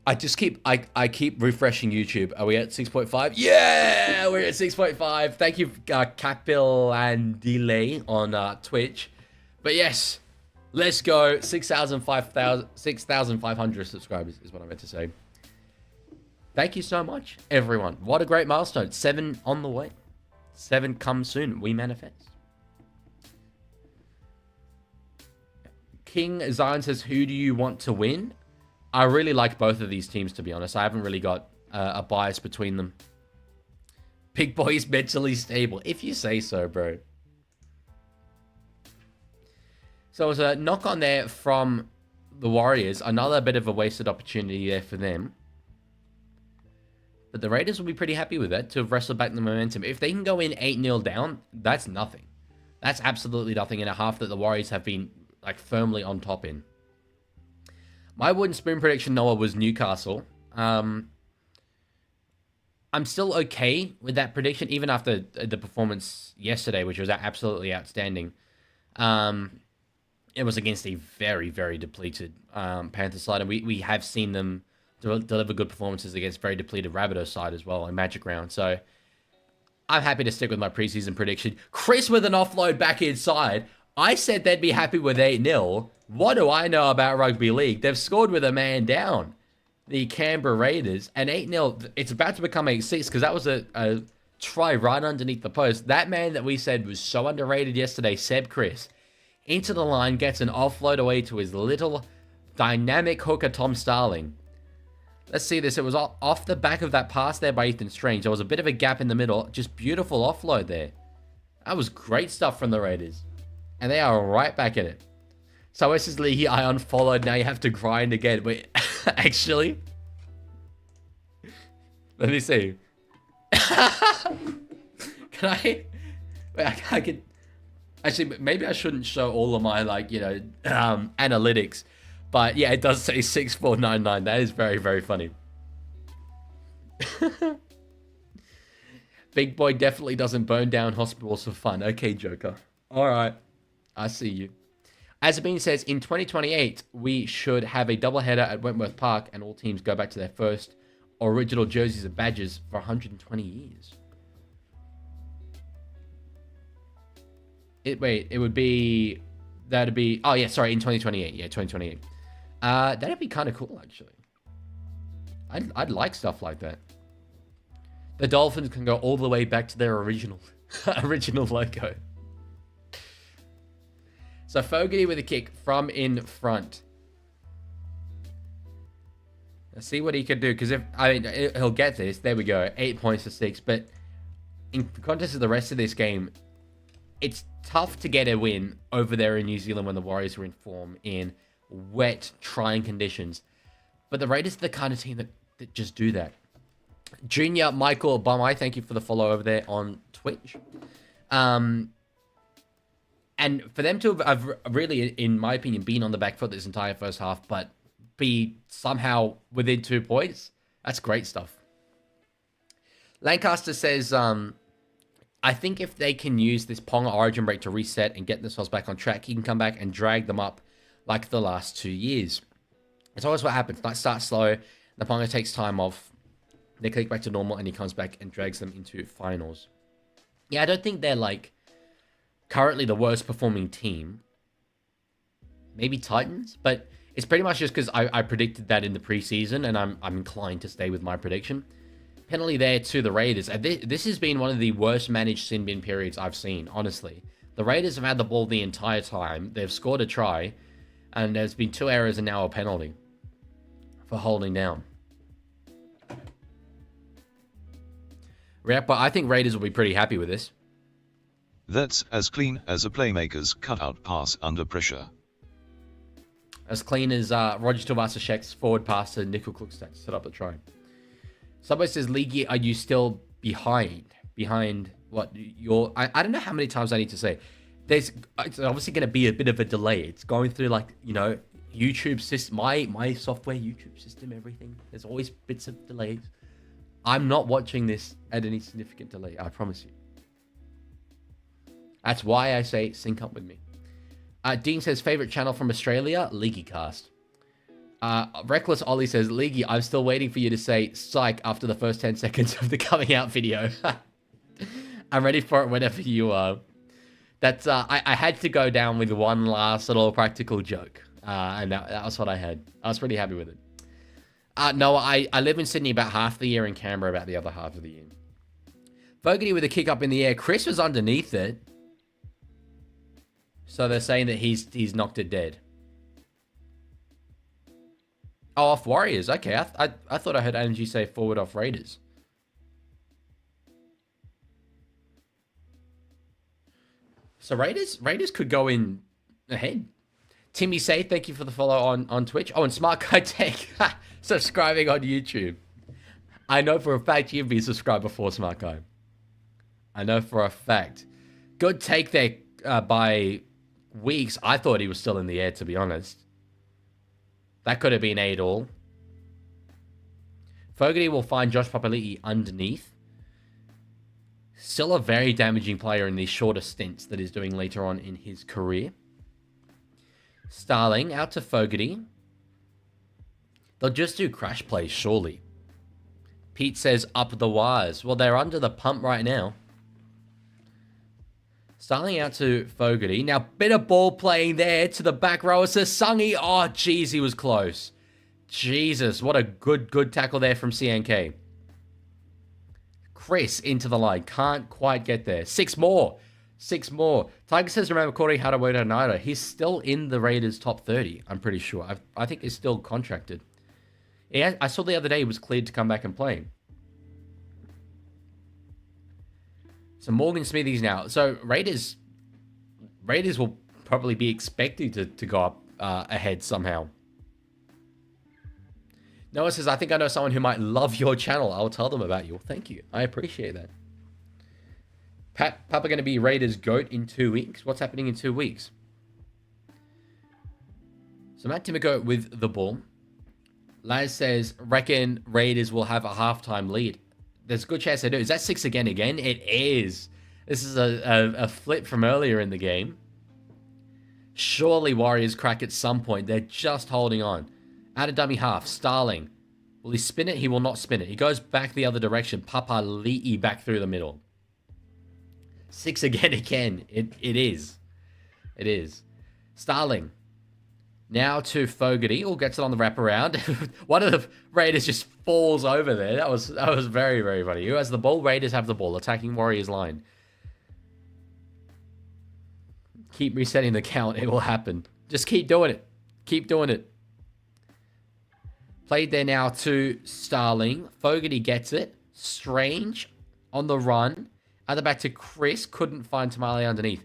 I keep refreshing YouTube. Are we at 6.5? Yeah, we're at 6.5. Thank you, Capil and Delay on Twitch. But yes, let's go. 6,500 subscribers is what I meant to say. Thank you so much, everyone. What a great milestone. 7 on the way. 7 comes soon. We manifest. King Zion says, who do you want to win? I really like both of these teams, to be honest. I haven't really got a bias between them. Big boy is mentally stable. If you say so, bro. So it was a knock on there from the Warriors. Another bit of a wasted opportunity there for them. But the Raiders will be pretty happy with that to have wrestled back the momentum. If they can go in 8-0 down, that's nothing. That's absolutely nothing in a half that the Warriors have been like firmly on top in. My wooden spoon prediction, Noah, was Newcastle. I'm still okay with that prediction, even after the performance yesterday, which was absolutely outstanding. It was against a very, very depleted Panther side, and we have seen them deliver good performances against very depleted Rabbitohs side as well in Magic Round. So I'm happy to stick with my preseason prediction. Chris with an offload back inside. I said they'd be happy with 8-0. What do I know about Rugby League? They've scored with a man down. The Canberra Raiders. And 8-0, it's about to become 8-6 because that was a try right underneath the post. That man that we said was so underrated yesterday, Seb Chris, into the line, gets an offload away to his little dynamic hooker, Tom Starling. Let's see this. It was off the back of that pass there by Ethan Strange. There was a bit of a gap in the middle. Just beautiful offload there. That was great stuff from the Raiders. And they are right back in it. So this is Leaguie. I unfollowed. Now you have to grind again. Wait, actually. Let me see. Can I? Wait, I can. Actually, maybe I shouldn't show all of my, like, you know, analytics. But yeah, it does say 6499. That is very, very funny. Big boy definitely doesn't burn down hospitals for fun. Okay, Joker. All right. I see you. As Sabine says, in 2028, we should have a doubleheader at Wentworth Park and all teams go back to their first original jerseys and badges for 120 years. It would be... That'd be... Oh, yeah, sorry, in 2028. Yeah, 2028. That'd be kind of cool, actually. I'd like stuff like that. The Dolphins can go all the way back to their original logo. So Fogarty with a kick from in front. Let's see what he can do, because he'll get this. There we go, 8 points to 6. But in context of the rest of this game, it's tough to get a win over there in New Zealand when the Warriors were in form in wet, trying conditions. But the Raiders are the kind of team that just do that. Junior Michael Bumai, thank you for the follow over there on Twitch. And for them to have really, in my opinion, been on the back foot this entire first half, but be somehow within 2 points, that's great stuff. Lancaster says, I think if they can use this Ponga origin break to reset and get themselves back on track, he can come back and drag them up like the last 2 years. It's always what happens. Night starts slow, the Ponga takes time off, they click back to normal, and he comes back and drags them into finals. Yeah, I don't think they're like currently the worst performing team. Maybe Titans, but it's pretty much just because I predicted that in the preseason, and I'm inclined to stay with my prediction. Penalty there to the Raiders. And this has been one of the worst managed sin bin periods I've seen, honestly. The Raiders have had the ball the entire time. They've scored a try, and there's been 2 errors and now a penalty for holding down. But I think Raiders will be pretty happy with this. That's as clean as a playmaker's cutout pass under pressure. As clean as Roger Tuivasa-Sheck's forward pass to Nickel Klukstad to set up the try. Subway says, Leaguie, are you still behind? Behind what? I don't know how many times I need to say. It's obviously going to be a bit of a delay. It's going through, like, you know, YouTube system, my software, YouTube system, everything. There's always bits of delays. I'm not watching this at any significant delay, I promise you. That's why I say sync up with me. Dean says, favorite channel from Australia, Leaguie Cast. Reckless Ollie says, Leaguie, I'm still waiting for you to say psych after the first 10 seconds of the coming out video. I'm ready for it whenever you are. That's I had to go down with one last little practical joke. And that was what I had. I was pretty happy with it. No, I live in Sydney about half the year, in Canberra about the other half of the year. Fogarty with a kick up in the air. Chris was underneath it. So they're saying that he's knocked it dead. Oh, off Warriors. Okay, I thought I heard Energy say forward off Raiders. So Raiders could go in ahead. Timmy Say, thank you for the follow on Twitch. Oh, and Smart Guy Tech subscribing on YouTube. I know for a fact you've been subscribed before, Smart Guy. I know for a fact. Good take there by Weeks. I thought he was still in the air, to be honest. That could have been 8-all. Fogarty will find Josh Papali'i underneath. Still a very damaging player in these shorter stints that he's doing later on in his career. Starling out to Fogarty. They'll just do crash plays, surely. Pete says up the wires. Well, they're under the pump right now. Starling out to Fogarty. Now, bit of ball playing there to the back row. It says Sungy. Oh, jeez, he was close. Jesus, what a good tackle there from CNK. Chris into the line. Can't quite get there. 6 more. 6 more. Tiger says, remember Corey Harawada-Naira. He's still in the Raiders' top 30, I'm pretty sure. I think he's still contracted. Yeah, I saw the other day he was cleared to come back and play. So Morgan Smithies now. So Raiders will probably be expecting to go up ahead somehow. Noah says, I think I know someone who might love your channel. I'll tell them about you. Well, thank you. I appreciate that. Papa going to be Raiders GOAT in 2 weeks. What's happening in 2 weeks? So Matt Timoko with the ball. Laz says, reckon Raiders will have a halftime lead. There's a good chance they do. Is that 6 again? It is. This is a flip from earlier in the game. Surely Warriors crack at some point. They're just holding on. Out of dummy half. Starling. Will he spin it? He will not spin it. He goes back the other direction. Papali'i back through the middle. 6 again. It is. It is. Starling. Now to Fogarty. Oh, gets it on the wraparound. One of the Raiders just falls over there. That was very, very funny. Who has the ball? Raiders have the ball. Attacking Warriors line. Keep resetting the count. It will happen. Just keep doing it. Keep doing it. Played there now to Starling. Fogarty gets it. Strange on the run. Other back to Chris. Couldn't find Tamale underneath.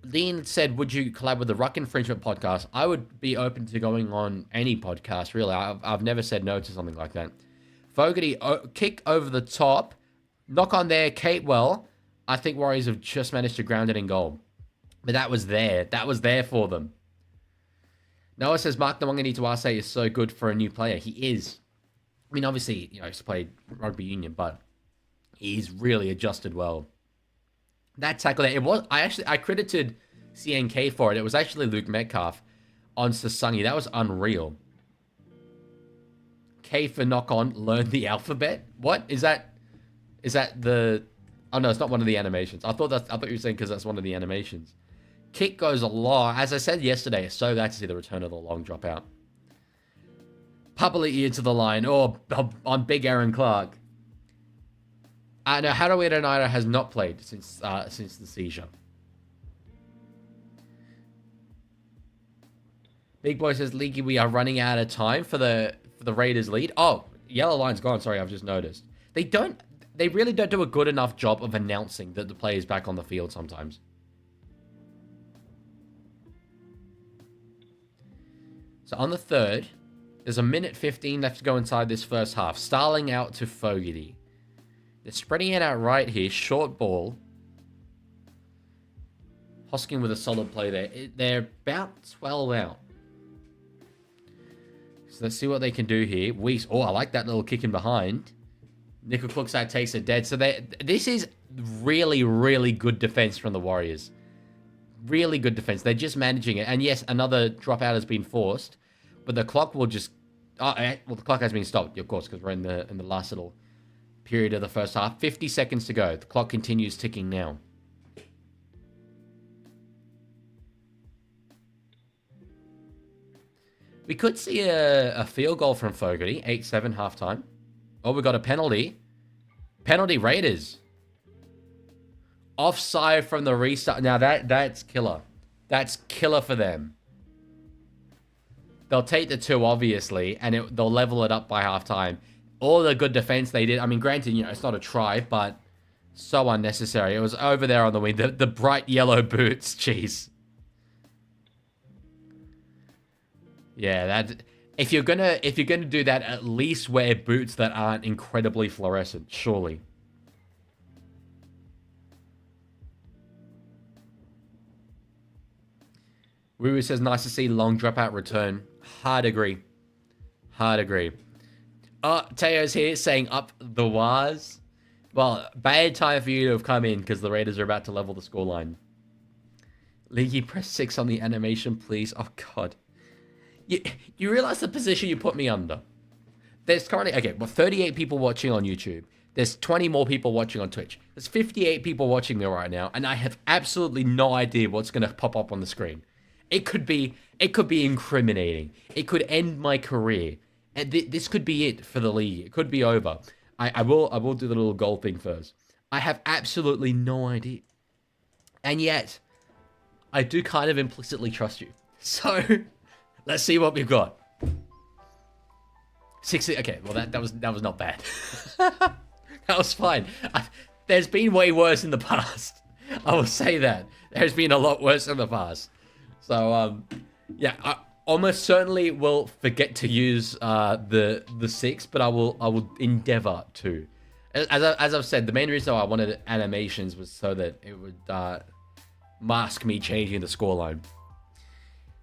Dean said, would you collab with the Ruck Infringement podcast? I would be open to going on any podcast, really. I've never said no to something like that. Fogarty, kick over the top. Knock on there, Catewell. I think Warriors have just managed to ground it in goal. But that was there. That was there for them. Noah says, Mark Nawangani to Arce is so good for a new player. He is. I mean, obviously, he's played rugby union, but he's really adjusted well. That tackle there, I credited CNK for it. It was actually Luke Metcalf on Sasungi. That was unreal. K for knock on, learn the alphabet. What? Is that the... Oh, no, it's not one of the animations. I thought you were saying because that's one of the animations. Kick goes a long. As I said yesterday, so glad to see the return of the long dropout. Papali ear to the line. Oh, on big Aaron Clark. No, Harawira Naira has not played since the seizure. Big Boy says, Leaguie, we are running out of time for the Raiders lead. Oh, yellow line's gone. Sorry, I've just noticed. They really don't do a good enough job of announcing that the player's back on the field sometimes. So on the third, there's a minute 15 left to go inside this first half. Starling out to Fogarty. They're spreading it out right here. Short ball. Hosking with a solid play there. They're about 12 out. So let's see what they can do here. Weeks. Oh, I like that little kick in behind. Nickel Kluxat takes it dead. So this is really, really good defense from the Warriors. Really good defense. They're just managing it. And yes, another dropout has been forced. But the clock will just... well, the clock has been stopped, of course, because we're in the last little period of the first half. 50 seconds to go. The clock continues ticking now. We could see a field goal from Fogarty. 8-7 halftime. Oh, we got a penalty. Penalty Raiders. Offside from the restart. Now, that's killer. That's killer for them. They'll take the 2, obviously, and they'll level it up by halftime. All the good defense they did. I mean, granted, it's not a try, but so unnecessary. It was over there on the wing. The bright yellow boots. Jeez. Yeah, that... If you're gonna do that, at least wear boots that aren't incredibly fluorescent, surely. Ruru says, nice to see long dropout return. Hard agree. Hard agree. Teo's here saying up the Waz. Well, bad time for you to have come in because the Raiders are about to level the scoreline. Leaguey, press 6 on the animation, please. Oh, God. You realize the position you put me under? There's currently, 38 people watching on YouTube. There's 20 more people watching on Twitch. There's 58 people watching me right now, and I have absolutely no idea what's going to pop up on the screen. It could be incriminating. It could end my career. And this could be it for the league. It could be over. I will do the little goal thing first. I have absolutely no idea. And yet, I do kind of implicitly trust you. So, let's see what we've got. 60. Okay, well that was not bad. That was fine. There's been way worse in the past. I will say that. There's been a lot worse in the past. So, yeah, I almost certainly will forget to use the 6, but I will endeavor to. As I've said, the main reason I wanted animations was so that it would mask me changing the scoreline.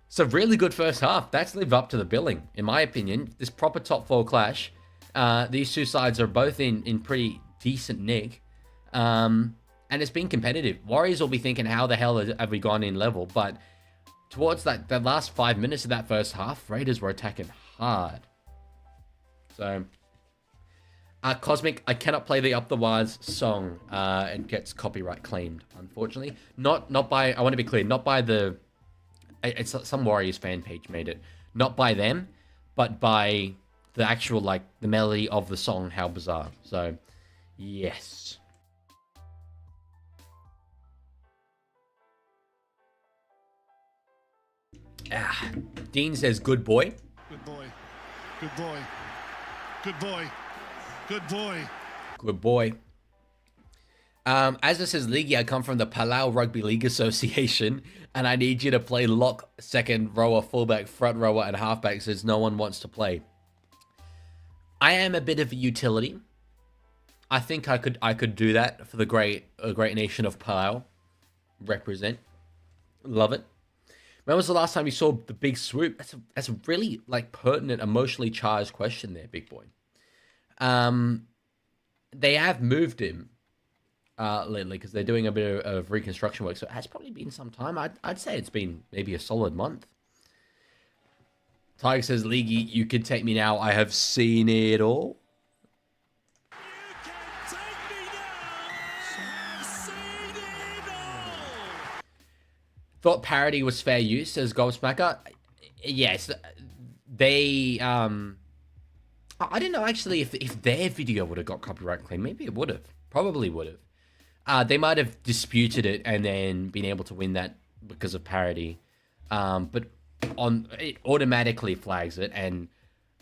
So really good first half. That's lived up to the billing, in my opinion. This proper top 4 clash. These two sides are both in pretty decent nick. And it's been competitive. Warriors will be thinking, how the hell have we gone in level? But towards the last 5 minutes of that first half, Raiders were attacking hard. So, Cosmic, I cannot play the Up the Wires song. It gets copyright claimed, unfortunately. Not by, I want to be clear, not by it's some Warriors fan page made it. Not by them, but by the actual, the melody of the song, How Bizarre. So, yes. Dean says, good boy. Good boy. Good boy. Good boy. Good boy. Good boy. As it says, Leaguie, I come from the Palau Rugby League Association, and I need you to play lock, second rower, fullback, front rower, and halfback since no one wants to play. I am a bit of a utility. I think I could do that for the great nation of Palau. Represent. Love it. When was the last time you saw the big swoop? That's a really like pertinent, emotionally charged question there, big boy. They have moved him lately because they're doing a bit of reconstruction work, so it has probably been some time. I'd say it's been maybe a solid month. Tiger says, Leaguie, you can take me now. I have seen it all. Thought parody was fair use, says Gobsmacker. Yes, they... I don't know, actually, if their video would have got copyright claim. Maybe it would have. Probably would have. They might have disputed it and then been able to win that because of parody. But it automatically flags it, and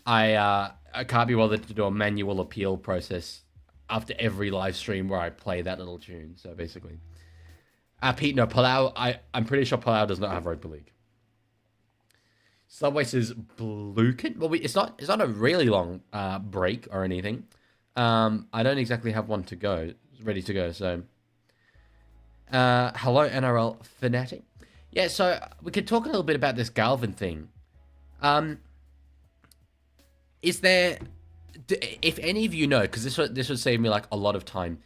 I can't be bothered to do a manual appeal process after every live stream where I play that little tune. So basically... Pete, no, Palau, I'm pretty sure Palau does not have rugby league. Subway says Bluekin. Well, it's not a really long break or anything. I don't exactly have one to go, ready to go. So, hello NRL fanatic. Yeah, so we could talk a little bit about this Galvin thing. Is there, if any of you know, because this would save me like a lot of time.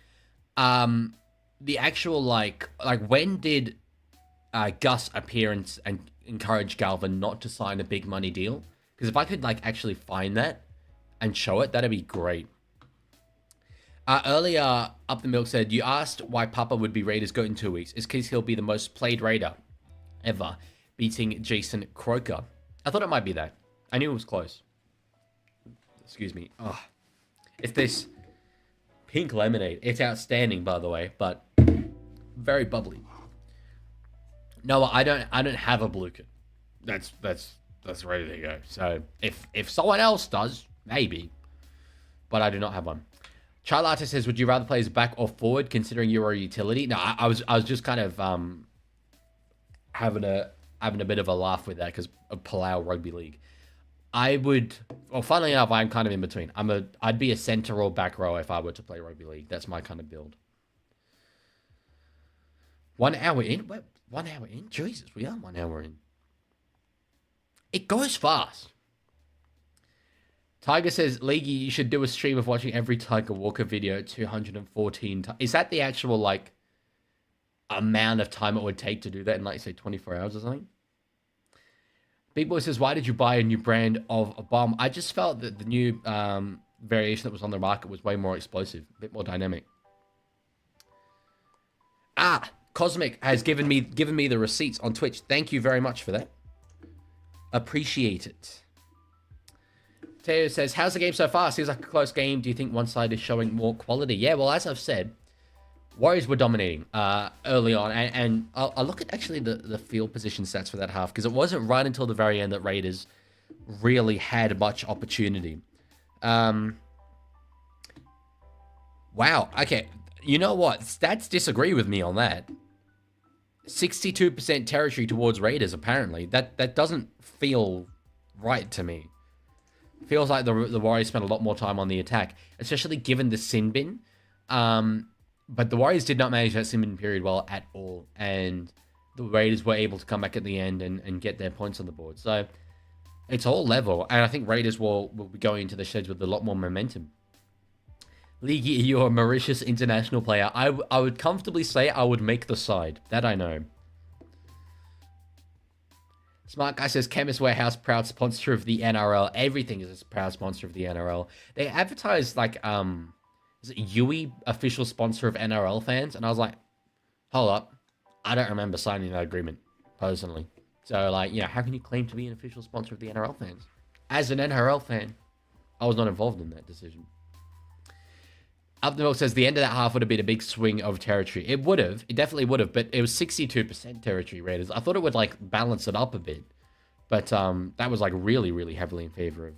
The actual like when did Gus appear and encourage Galvin not to sign a big money deal? Because if I could like actually find that and show it, that'd be great. Earlier, Up the Milk said, you asked why Papa would be Raiders GOAT in 2 weeks. It's because he'll be the most played Raider ever, beating Jason Croker. I thought it might be that. I knew it was close. Excuse me. Oh, it's this pink lemonade. It's outstanding, by the way, but very bubbly. No, I don't have a Bluekin. That's ready to go. So if someone else does, maybe, but I do not have one. Charlotte says, would you rather play as back or forward, considering you're a utility? No, I was just kind of having a bit of a laugh with that because of Palau Rugby League. I would, well, funnily enough, I'm kind of in between. I'd be a center or back row if I were to play rugby league. That's my kind of build. 1 hour in? What? 1 hour in? Jesus, we are 1 hour in. It goes fast. Tiger says, Leaguie, you should do a stream of watching every Tiger Walker video 214 times. Is that the actual, like, amount of time it would take to do that in, like, say, 24 hours or something? Big Boy says, why did you buy a new brand of a bomb? I just felt that the new variation that was on the market was way more explosive, a bit more dynamic. Cosmic has given me the receipts on Twitch. Thank you very much for that. Appreciate it. Teo says, how's the game so far? Seems like a close game. Do you think one side is showing more quality? Yeah, well, as I've said, Warriors were dominating early on, and I'll look at actually the field position stats for that half, because it wasn't right until the very end that Raiders really had much opportunity. Wow, okay, you know what? Stats disagree with me on that. 62% territory towards Raiders, apparently. That doesn't feel right to me. Feels like the Warriors spent a lot more time on the attack, especially given the sin bin. But the Warriors did not manage that sin bin period well at all, and the Raiders were able to come back at the end and get their points on the board. So it's all level, and I think Raiders will be going into the sheds with a lot more momentum. Leaguie, you're a Mauritius international player. I would comfortably say I would make the side. That I know. Smart Guy says, Chemist Warehouse, proud sponsor of the NRL. Everything is a proud sponsor of the NRL. They advertised, like, is it Yui, official sponsor of NRL fans? And I was like, hold up. I don't remember signing that agreement, personally. So, like, yeah, how can you claim to be an official sponsor of the NRL fans? As an NRL fan, I was not involved in that decision. Up the Milk says, the end of that half would have been a big swing of territory. It would have. It definitely would have. But it was 62% territory Raiders. I thought it would, like, balance it up a bit. But that was, like, really, really heavily in favor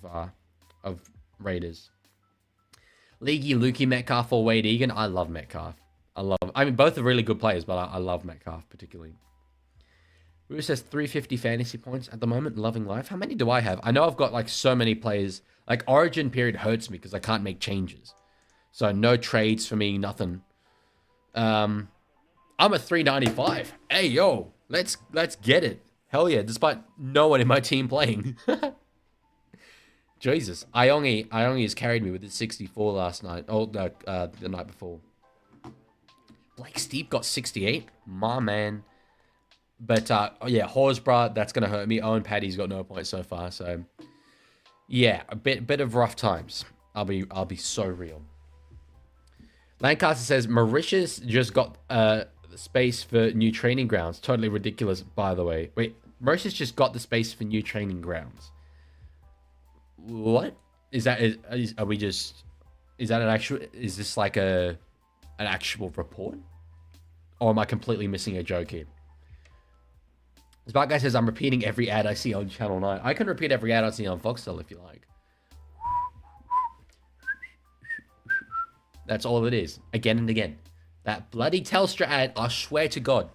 of Raiders. Leaguie, Lukey, Metcalf, or Wade Egan. I love Metcalf. I love him. I mean, both are really good players, but I love Metcalf particularly. Who says 350 fantasy points at the moment? Loving life. How many do I have? I know I've got like so many players. Like Origin period hurts me because I can't make changes. So no trades for me, nothing. I'm at 395. Hey yo, let's get it. Hell yeah! Despite no one in my team playing. Jesus, Iongi has carried me with his 64 last night. Oh no, the night before. Blake Steep got 68. My man. But yeah, Horsburgh, that's gonna hurt me. Owen Paddy's got no points so far. So yeah, a bit of rough times. I'll be so real. Lancaster says Mauritius just got space for new training grounds. Totally ridiculous, by the way. Wait, Mauritius just got the space for new training grounds. What is that? Are we just? Is that an actual? Is this like an actual report, or am I completely missing a joke here? This bad guy says I'm repeating every ad I see on Channel 9. I can repeat every ad I see on Foxtel if you like. That's all it is. Again and again. That bloody Telstra ad, I swear to God.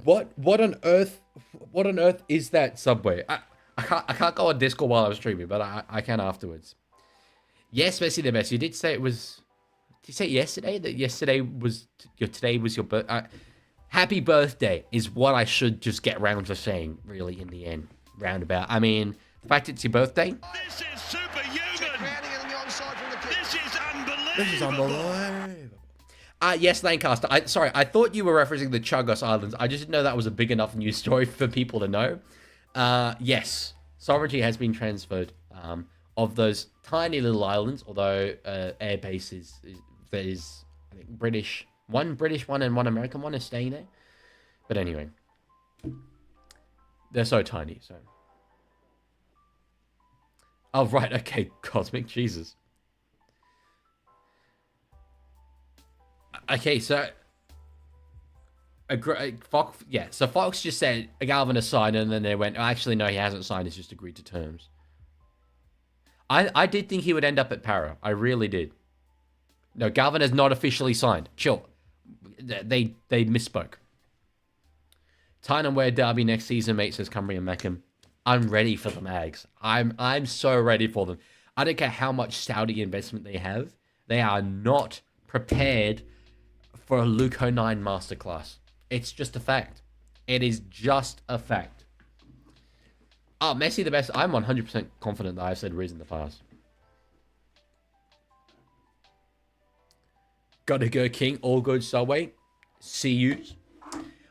What on earth is that, Subway? I can't go on Discord while I was streaming, but I can afterwards. Yes, Messi the best. You did say it was. Did you say yesterday that today was your birthday? Happy birthday is what I should just get round to saying, really, in the end. Roundabout. I mean, the fact it's your birthday. This is superhuman. This is unbelievable. Yes, Lancaster. Sorry, I thought you were referencing the Chagos Islands. I just didn't know that was a big enough news story for people to know. Yes, sovereignty has been transferred of those tiny little islands, although airbase is I think British. One British one and one American one is staying there. But anyway. They're so tiny, so. Oh, right. Okay. Cosmic. Jesus. Okay, so. Fox, yeah. So Fox just said Galvin has signed, and then they went, oh, actually, no, he hasn't signed. He's just agreed to terms. I did think he would end up at Para. I really did. No, Galvin has not officially signed. Chill. They misspoke. Tyne Ware Derby next season, mate, says Cumbria Meckham. I'm ready for the Mags. I'm so ready for them. I don't care how much Saudi investment they have. They are not prepared for a Luke 09 masterclass. It's just a fact. It is just a fact. Oh, Messi the best. I'm 100% confident that I've said Riz in the past. Gotta go King, all good Subway. See yous.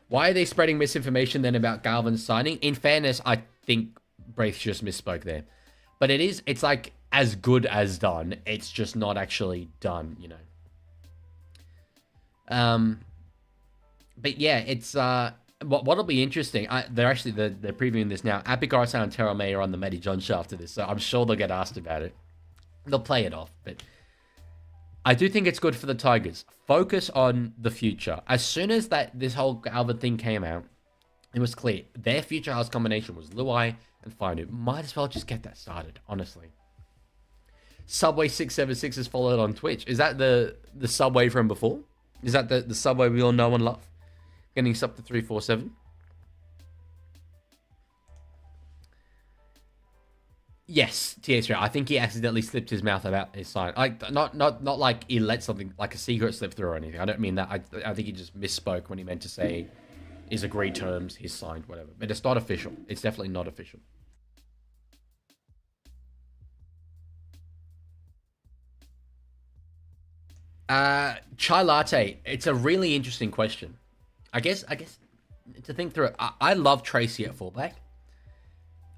Why are they spreading misinformation then about Galvin's signing? In fairness, I think Braith just misspoke there. But it's like as good as done. It's just not actually done, you know. But yeah, it's what'll be interesting. They're previewing this now. Apigarsa and Terrell May are on the Matty John show after this, so I'm sure they'll get asked about it. They'll play it off, but I do think it's good for the Tigers. Focus on the future. As soon as this whole Galvin thing came out, it was clear. Their future house combination was Luai and Finu. Might as well just get that started, honestly. Subway676 is followed on Twitch. Is that the Subway from before? Is that the Subway we all know and love? Getting sub to 347. Yes, TH3. I think he accidentally slipped his mouth about his sign. Like not like he let something like a secret slip through or anything. I don't mean that. I think he just misspoke when he meant to say his agreed terms, his signed, whatever. But it's not official. It's definitely not official. Chai latte. It's a really interesting question. I guess to think through it, I love Tracy at fullback.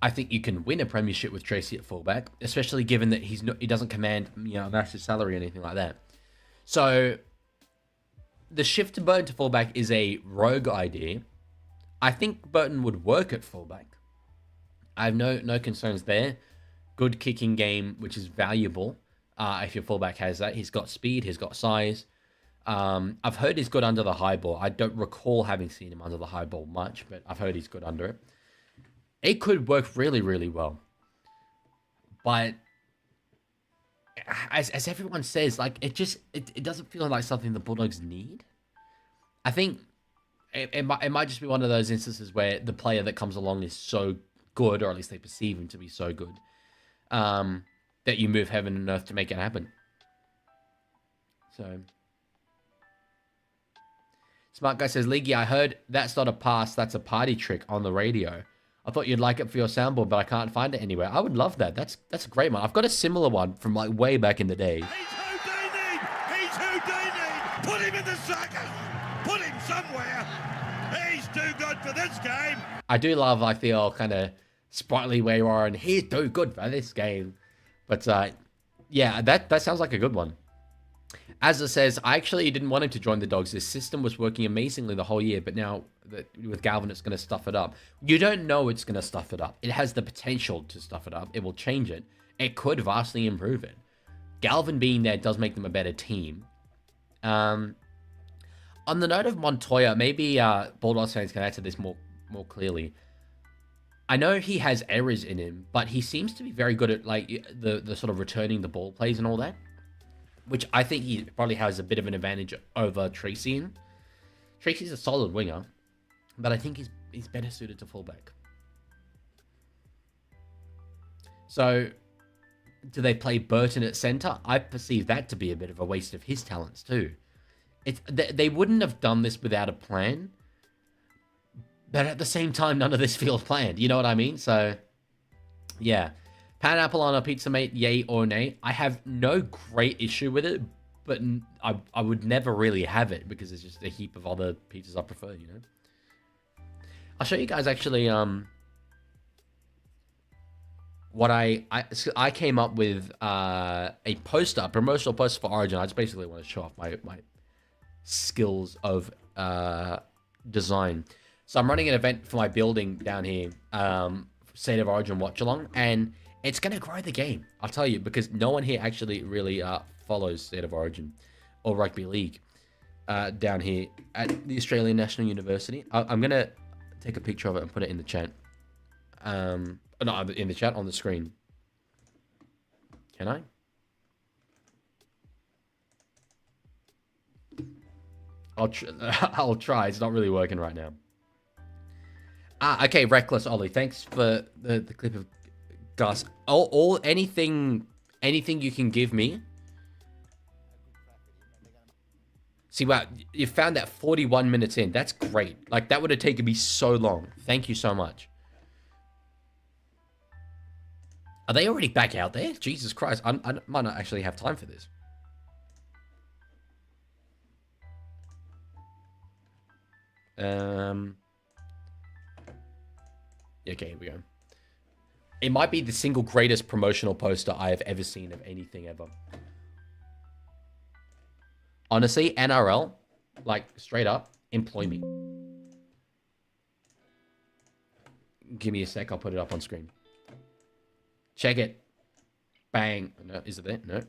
I think you can win a premiership with Tracy at fullback, especially given that he doesn't command a massive salary or anything like that. So the shift to Burton to fullback is a rogue idea. I think Burton would work at fullback. I have no concerns there. Good kicking game, which is valuable if your fullback has that. He's got speed, he's got size. I've heard he's good under the high ball. I don't recall having seen him under the high ball much, but I've heard he's good under it. It could work really, really well. But as everyone says, like, it doesn't feel like something the Bulldogs need. I think it might just be one of those instances where the player that comes along is so good, or at least they perceive him to be so good, that you move heaven and earth to make it happen. So, Smart Guy says, Leaguie, I heard that's not a pass, that's a party trick on the radio. I thought you'd like it for your soundboard, but I can't find it anywhere. I would love that. That's a great one. I've got a similar one from like way back in the day. He's Houdini! He's Houdini! Put him in the circus! Put him somewhere! He's too good for this game! I do love like the old kind of sprightly way you are, and he's too good for this game. But yeah, that sounds like a good one. As it says, I actually didn't want him to join the Dogs. This system was working amazingly the whole year, but now with Galvin, it's going to stuff it up. You don't know it's going to stuff it up. It has the potential to stuff it up. It will change it. It could vastly improve it. Galvin being there does make them a better team. On the note of Montoya, maybe Bulldogs fans can answer this more clearly. I know he has errors in him, but he seems to be very good at like the sort of returning the ball plays and all that, which I think he probably has a bit of an advantage over Tracy in. Tracy's a solid winger, but I think he's better suited to fullback. So, do they play Burton at centre? I perceive that to be a bit of a waste of his talents too. They wouldn't have done this without a plan, but at the same time, none of this feels planned. You know what I mean? So, yeah. Pineapple on a pizza, mate, yay or nay? I have no great issue with it, but I would never really have it because there's just a heap of other pizzas I prefer, you know? I'll show you guys actually what I came up with a poster, a promotional poster for Origin. I just basically want to show off my skills of design. So I'm running an event for my building down here, State of Origin Watchalong, and it's going to grow the game, I'll tell you, because no one here actually really follows State of Origin or Rugby League down here at the Australian National University. I'm going to take a picture of it and put it in the chat. Not in the chat, on the screen. Can I? I'll try. It's not really working right now. Okay, Reckless Ollie. Thanks for the clip of Gus. Anything you can give me. See, wow, you found that 41 minutes in. That's great. Like, that would have taken me so long. Thank you so much. Are they already back out there? Jesus Christ. I might not actually have time for this. Okay, here we go. It might be the single greatest promotional poster I have ever seen of anything ever. Honestly, NRL, like, straight up, employ me. Give me a sec, I'll put it up on screen. Check it. Bang. No, is it there? No.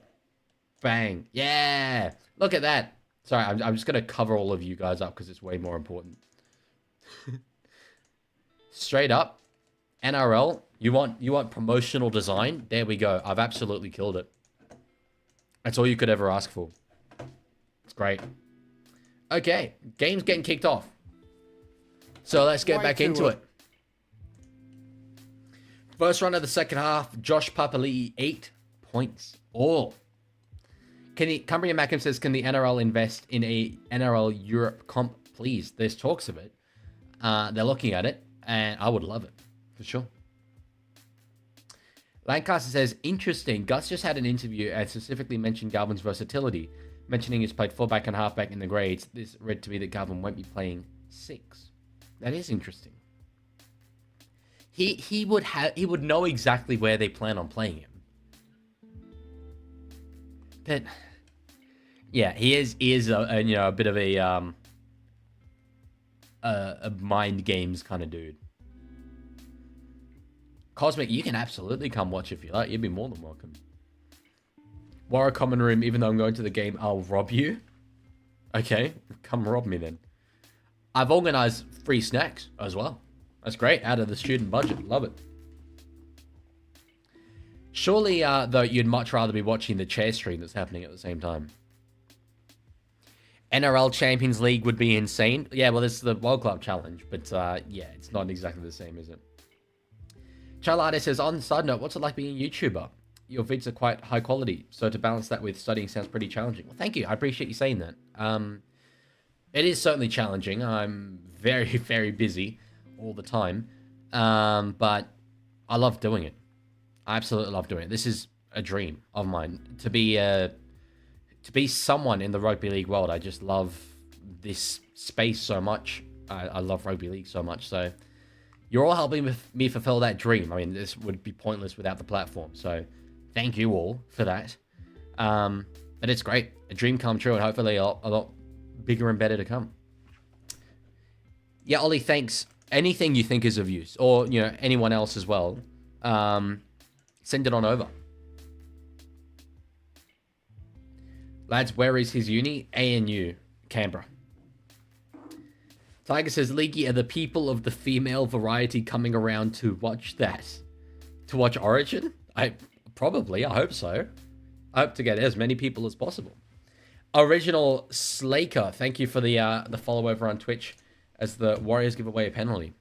Bang. Yeah! Look at that. Sorry, I'm just going to cover all of you guys up because it's way more important. Straight up, NRL, you want promotional design? There we go. I've absolutely killed it. That's all you could ever ask for. It's great. Okay, game's getting kicked off. So let's get back into it. First run of the second half, Josh Papali'i, 8 points. All. Cumbria Mackham says, can the NRL invest in a NRL Europe comp, please? There's talks of it. They're looking at it, and I would love it, for sure. Lancaster says, interesting. Gus just had an interview and specifically mentioned Galvin's versatility, mentioning he's played fullback and halfback in the grades. This read to me that Galvin won't be playing 6. That is interesting. He would know exactly where they plan on playing him. But yeah, he is a bit of a mind games kind of dude. Cosmic, you can absolutely come watch if you like. You'd be more than welcome. War a common room, even though I'm going to the game, I'll rob you. Okay, come rob me then. I've organized free snacks as well. That's great, out of the student budget. Love it. Surely, though, you'd much rather be watching the chair stream that's happening at the same time. NRL Champions League would be insane. Yeah, well, this is the World Club Challenge, but yeah, it's not exactly the same, is it? Charlotte says, on side note, what's it like being a YouTuber? Your vids are quite high quality, so to balance that with studying sounds pretty challenging. Well, thank you. I appreciate you saying that. It is certainly challenging. I'm very, very busy all the time, but I love doing it. I absolutely love doing it. This is a dream of mine to be someone in the rugby league world. I just love this space so much. I love rugby league so much. So you're all helping me fulfill that dream. I mean, this would be pointless without the platform. So thank you all for that. But it's great. A dream come true, and hopefully a lot bigger and better to come. Yeah, Ollie, thanks. Anything you think is of use, or anyone else as well, send it on over. Lads, where is his uni? ANU, Canberra. Tiger says, Leaguie, are the people of the female variety coming around to watch that? To watch Origin? I hope so. I hope to get as many people as possible. Original Slaker, thank you for the follow over on Twitch as the Warriors give away a penalty.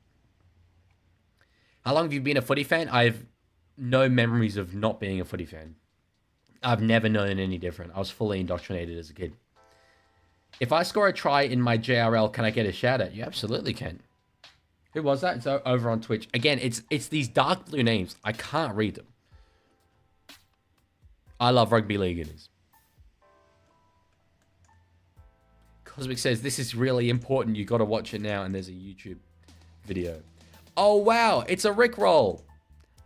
How long have you been a footy fan? I have no memories of not being a footy fan. I've never known any different. I was fully indoctrinated as a kid. If I score a try in my JRL, can I get a shout out? You absolutely can. Who was that? It's over on Twitch. Again, it's these dark blue names. I can't read them. I love rugby league it is. Cosmic says, this is really important. You got to watch it now. And there's a YouTube video. Oh, wow. It's a Rickroll.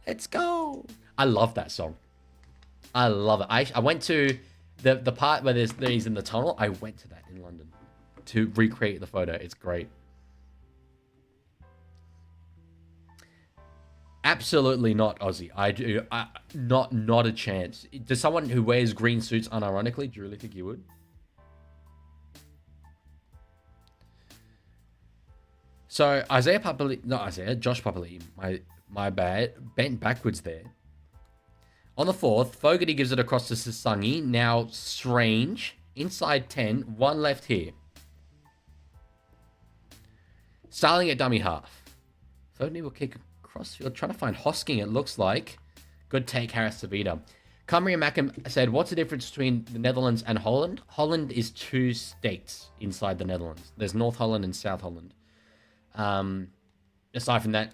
Let's go. I love that song. I love it. I went to the part where he's in the tunnel. I went to that in London to recreate the photo. It's great. Absolutely not, Aussie. Not a chance. Does someone who wears green suits unironically, do you really think you would? So Josh Papali, my bad, bent backwards there. On the fourth, Fogarty gives it across to Sasangi. Now Strange, inside 10, one left here. Starling at dummy half. Fogarty will kick across field, trying to find Hosking, it looks like. Good take, Harris Savita. Cumry and Mackham said, what's the difference between the Netherlands and Holland? Holland is 2 states inside the Netherlands. There's North Holland and South Holland. Aside from that,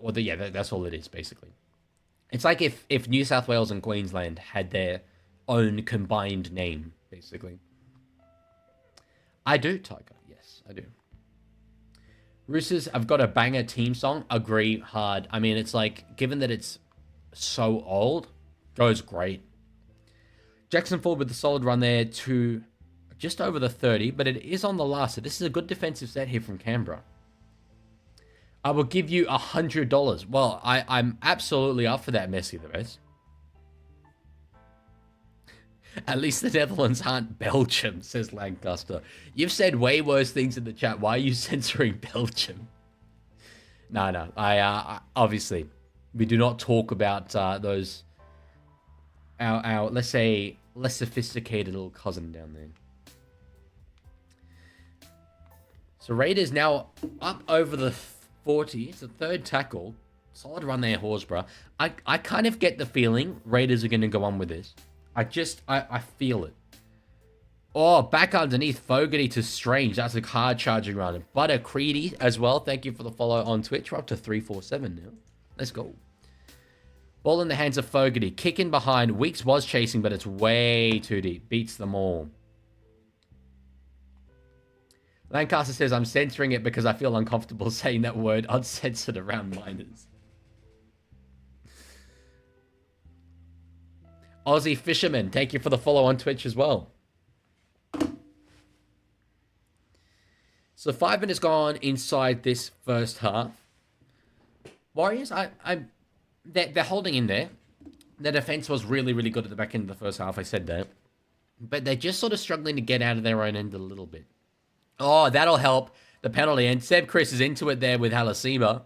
well, yeah, that's all it is, basically. It's like if New South Wales and Queensland had their own combined name, basically. I do, Tiger. Yes, I do. Roosters, I've got a banger team song. Agree hard. I mean, it's like, given that it's so old, goes great. Jackson Ford with the solid run there to just over the 30, but it is on the last. So this is a good defensive set here from Canberra. I will give you $100. Well, I'm absolutely up for that, Messi the best. At least the Netherlands aren't Belgium, says Lancaster. You've said way worse things in the chat. Why are you censoring Belgium? No. I obviously, we do not talk about those, our, let's say, less sophisticated little cousin down there. So Raiders now up over the 40. It's a third tackle. Solid run there, Horsburgh. I kind of get the feeling Raiders are going to go on with this. I feel it. Oh, back underneath Fogarty to Strange. That's a hard charging run. Butter Creedy as well. Thank you for the follow on Twitch. We're up to 347 now. Let's go. Ball in the hands of Fogarty. Kicking behind. Weeks was chasing, but it's way too deep. Beats them all. Lancaster says, I'm censoring it because I feel uncomfortable saying that word uncensored around minors. Aussie Fisherman, thank you for the follow on Twitch as well. So 5 minutes gone inside this first half. Warriors, they're holding in there. Their defense was really, really good at the back end of the first half. I said that. But they're just sort of struggling to get out of their own end a little bit. Oh, that'll help. The penalty. And Seb Chris is into it there with Halasima.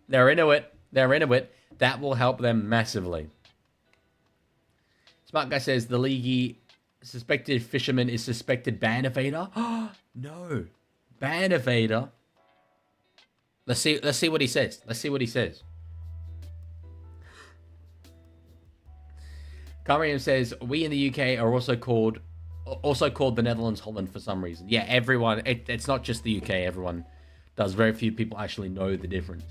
They're into it. That will help them massively. Smart Guy says the Leaguie suspected fisherman is suspected ban evader. No. Ban evader. Let's see what he says. Let's see what he says. Kariam says we in the UK are also called the Netherlands Holland for some reason. Yeah, everyone. It's not just the UK. Everyone does. Very few people actually know the difference.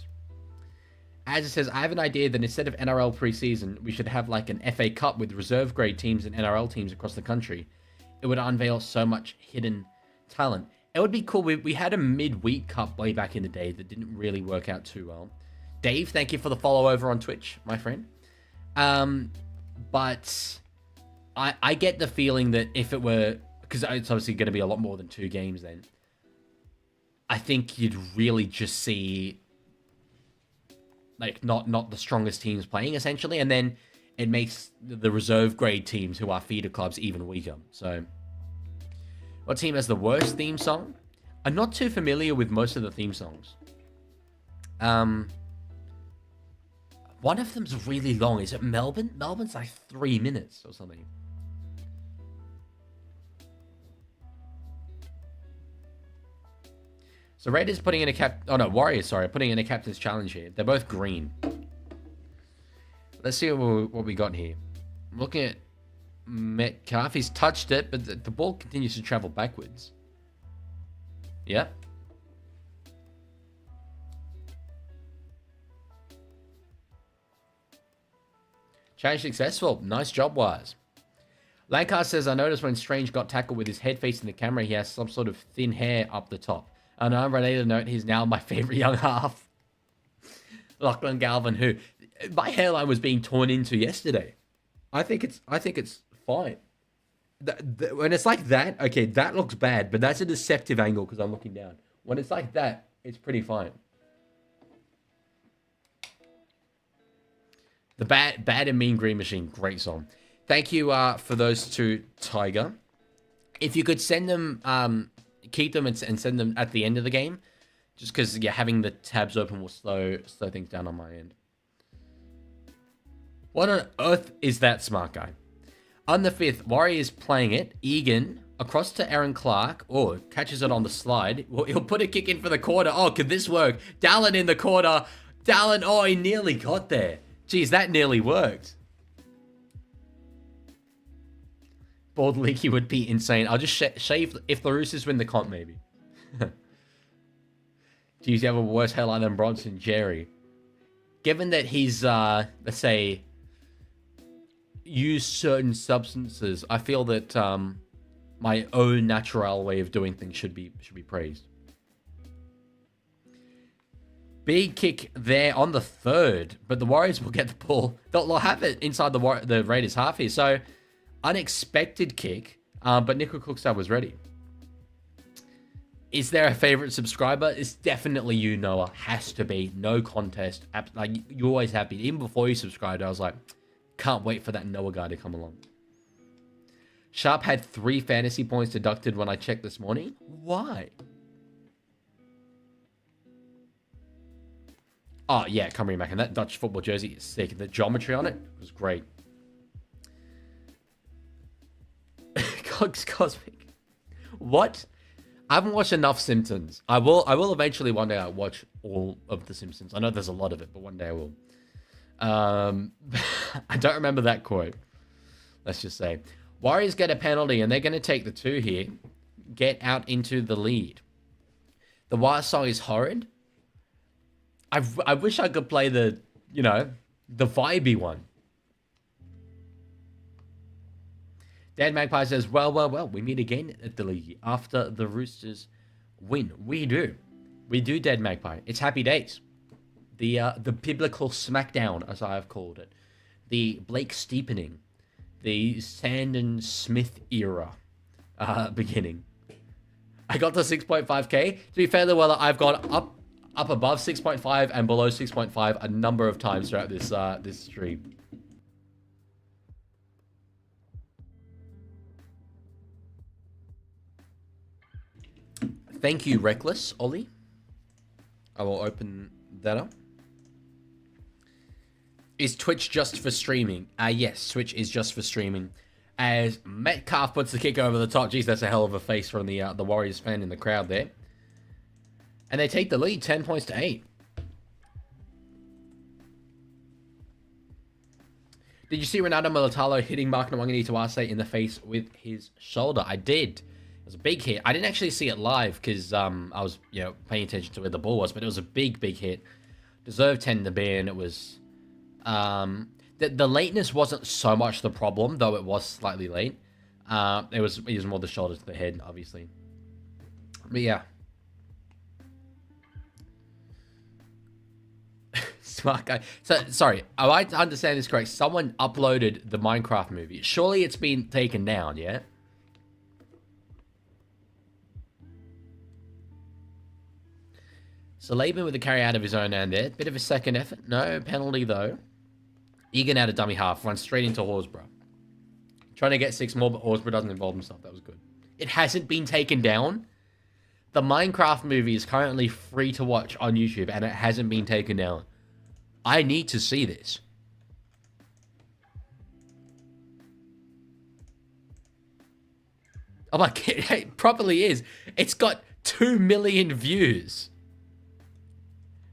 As it says, I have an idea that instead of NRL preseason, we should have like an FA Cup with reserve grade teams and NRL teams across the country. It would unveil so much hidden talent. It would be cool. We had a midweek cup way back in the day that didn't really work out too well. Dave, thank you for the follow over on Twitch, my friend. But I get the feeling that if it were, because it's obviously going to be a lot more than 2 games then, I think you'd really just see like not the strongest teams playing essentially, and then it makes the reserve grade teams who are feeder clubs even weaker. So what team has the worst theme song? I'm not too familiar with most of the theme songs. One of them's really long. Is it Melbourne? Melbourne's like 3 minutes or something. So Raiders putting in a Warriors, sorry, putting in a captain's challenge here. They're both green. Let's see what we got here. I'm looking at Metcalf. He's touched it, but the ball continues to travel backwards. Yep. Challenge successful. Nice job, Wise. Lancaster says, I noticed when Strange got tackled with his head facing the camera, he has some sort of thin hair up the top. And I'm ready to note he's now my favorite young half. Lachlan Galvin, who my hairline was being torn into yesterday. I think it's fine. When it's like that, okay, that looks bad, but that's a deceptive angle because I'm looking down. When it's like that, it's pretty fine. The Bad and Mean Green Machine, great song. Thank you for those two, Tiger. If you could send them, keep them and send them at the end of the game, just because having the tabs open will slow things down on my end. What on earth is that, Smart Guy? On the 5th, Warriors playing it. Egan across to Aaron Clark. Oh, catches it on the slide. Well, he'll put a kick in for the corner. Oh, could this work? Dallin in the corner. Dallin, oh, he nearly got there. Jeez, that nearly worked. Bald Leaky would be insane. I'll just shave if the Roosters win the comp, maybe. Jeez, you have a worse hairline than Bronson Jerry. Given that he's, let's say, used certain substances, I feel that my own natural way of doing things should be praised. Big kick there on the 3rd, but the Warriors will get the ball. They'll have it inside the Raiders half here. So, unexpected kick, but Nico Cookstad was ready. Is there a favorite subscriber? It's definitely you, Noah. Has to be. No contest. Like, you always have been. Even before you subscribed, I was like, can't wait for that Noah guy to come along. Sharp had 3 fantasy points deducted when I checked this morning. Why? Oh, yeah, Cymru Mac. And that Dutch football jersey is sick. The geometry on it was great. Cogs Cosmic. What? I haven't watched enough Simpsons. I will eventually one day watch all of the Simpsons. I know there's a lot of it, but one day I will. I don't remember that quote. Let's just say. Warriors get a penalty, and they're going to take the 2 here. Get out into the lead. The Wire song is horrid. I wish I could play the vibey one. Dad Magpie says, well, we meet again at the League after the Roosters win. We do, Dad Magpie. It's happy days. The biblical smackdown, as I have called it. The Blake Steepening. The Sandon Smith era beginning. I got to 6.5k. To be fair, though, I've gone up above 6.5 and below 6.5 a number of times throughout this stream. Thank you, Reckless, Ollie. I will open that up. Is Twitch just for streaming? Yes, Twitch is just for streaming. As Metcalf puts the kick over the top. Jeez, that's a hell of a face from the Warriors fan in the crowd there. And they take the lead, 10 points to 8. Did you see Ronaldo Mulatalo hitting Mark Nwangani in the face with his shoulder? I did. It was a big hit. I didn't actually see it live because I was, paying attention to where the ball was, but it was a big, big hit. Deserved 10 to be, and it was... The lateness wasn't so much the problem, though it was slightly late. It was more the shoulder to the head, obviously. But yeah. Smart guy. So, sorry, I understand this correct. Someone uploaded the Minecraft movie. Surely it's been taken down, yeah? So Laban with the carry out of his own end there. Bit of a second effort. No penalty, though. Egan out of dummy half. Runs straight into Horsburgh. Trying to get 6 more, but Horsburgh doesn't involve himself. That was good. It hasn't been taken down. The Minecraft movie is currently free to watch on YouTube, and it hasn't been taken down. I need to see this. Oh my god, it probably is. It's got 2 million views.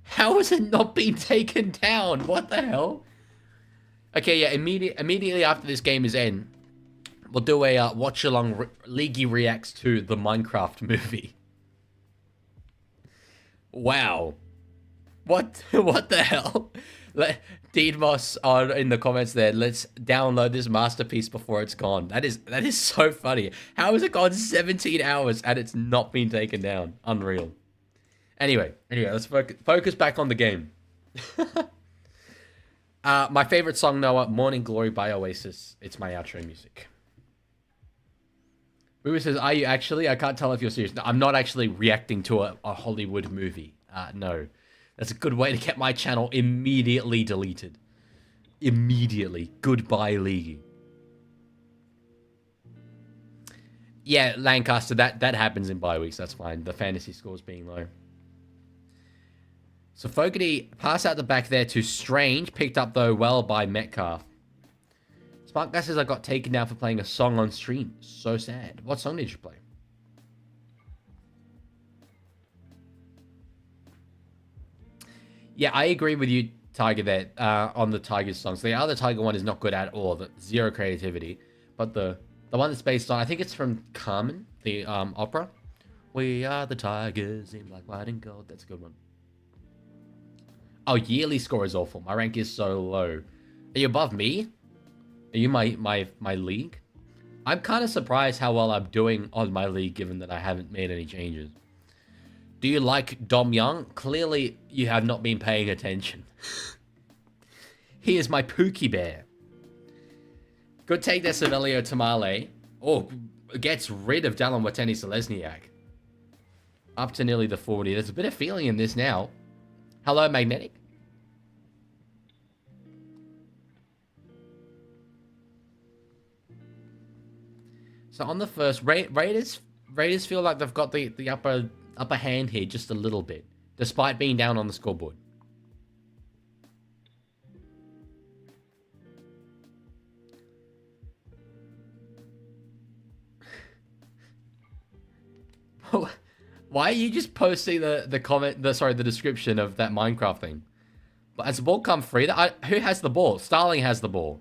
How has it not been taken down? What the hell? Okay, yeah, immediately after this game is end, we'll do a watch-along Leaguie reacts to the Minecraft movie. Wow. What the hell? Deedmoss on in the comments there. Let's download this masterpiece before it's gone. That is so funny. How has it gone 17 hours and it's not been taken down? Unreal. Anyway, let's focus back on the game. My favorite song, Noah, Morning Glory by Oasis. It's my outro music. Boo says, are you actually? I can't tell if you're serious. No, I'm not actually reacting to a Hollywood movie. No. That's a good way to get my channel immediately deleted. Immediately. Goodbye, League. Yeah, Lancaster, that happens in bye weeks. That's fine. The fantasy scores being low. So Fogarty pass out the back there to Strange. Picked up, though, well by Metcalf. Smart Guy says I got taken down for playing a song on stream. So sad. What song did you play? Yeah, I agree with you, Tiger, there, on the Tigers songs. The other Tiger one is not good at all. Zero creativity. But the one that's based on, I think it's from Carmen, the opera. We are the Tigers in black, white, and gold. That's a good one. Oh, yearly score is awful. My rank is so low. Are you above me? Are you my league? I'm kind of surprised how well I'm doing on my league, given that I haven't made any changes. Do you like Dom Young? Clearly, you have not been paying attention. He is my Pookie Bear. Good take there, Savelio Tamale. Oh, gets rid of Dallin Wateni-Selesniak. Up to nearly the 40. There's a bit of feeling in this now. Hello, Magnetic. So on the first, Raiders feel like they've got the upper hand here just a little bit, despite being down on the scoreboard. Why are you just posting the description of that Minecraft thing? But as the ball comes free, who has the ball? Starling has the ball.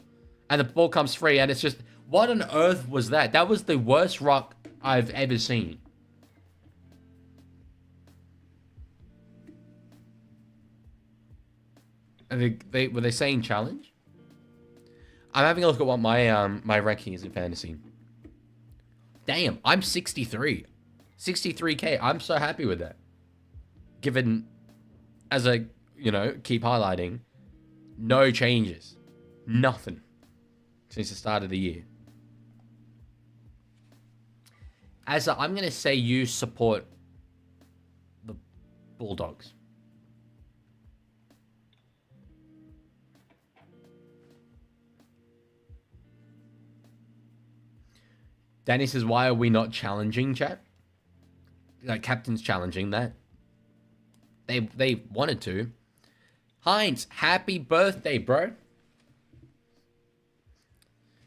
And the ball comes free, and it's just... What on earth was that? That was the worst rock I've ever seen. Were they saying challenge? I'm having a look at what my ranking is in fantasy. Damn, I'm 63. 63k. I'm so happy with that. Given, as I, keep highlighting, no changes. Nothing. Since the start of the year. I'm going to say you support the Bulldogs. Danny says, why are we not challenging, chat? Like, captain's challenging that. They wanted to. Heinz, happy birthday, bro.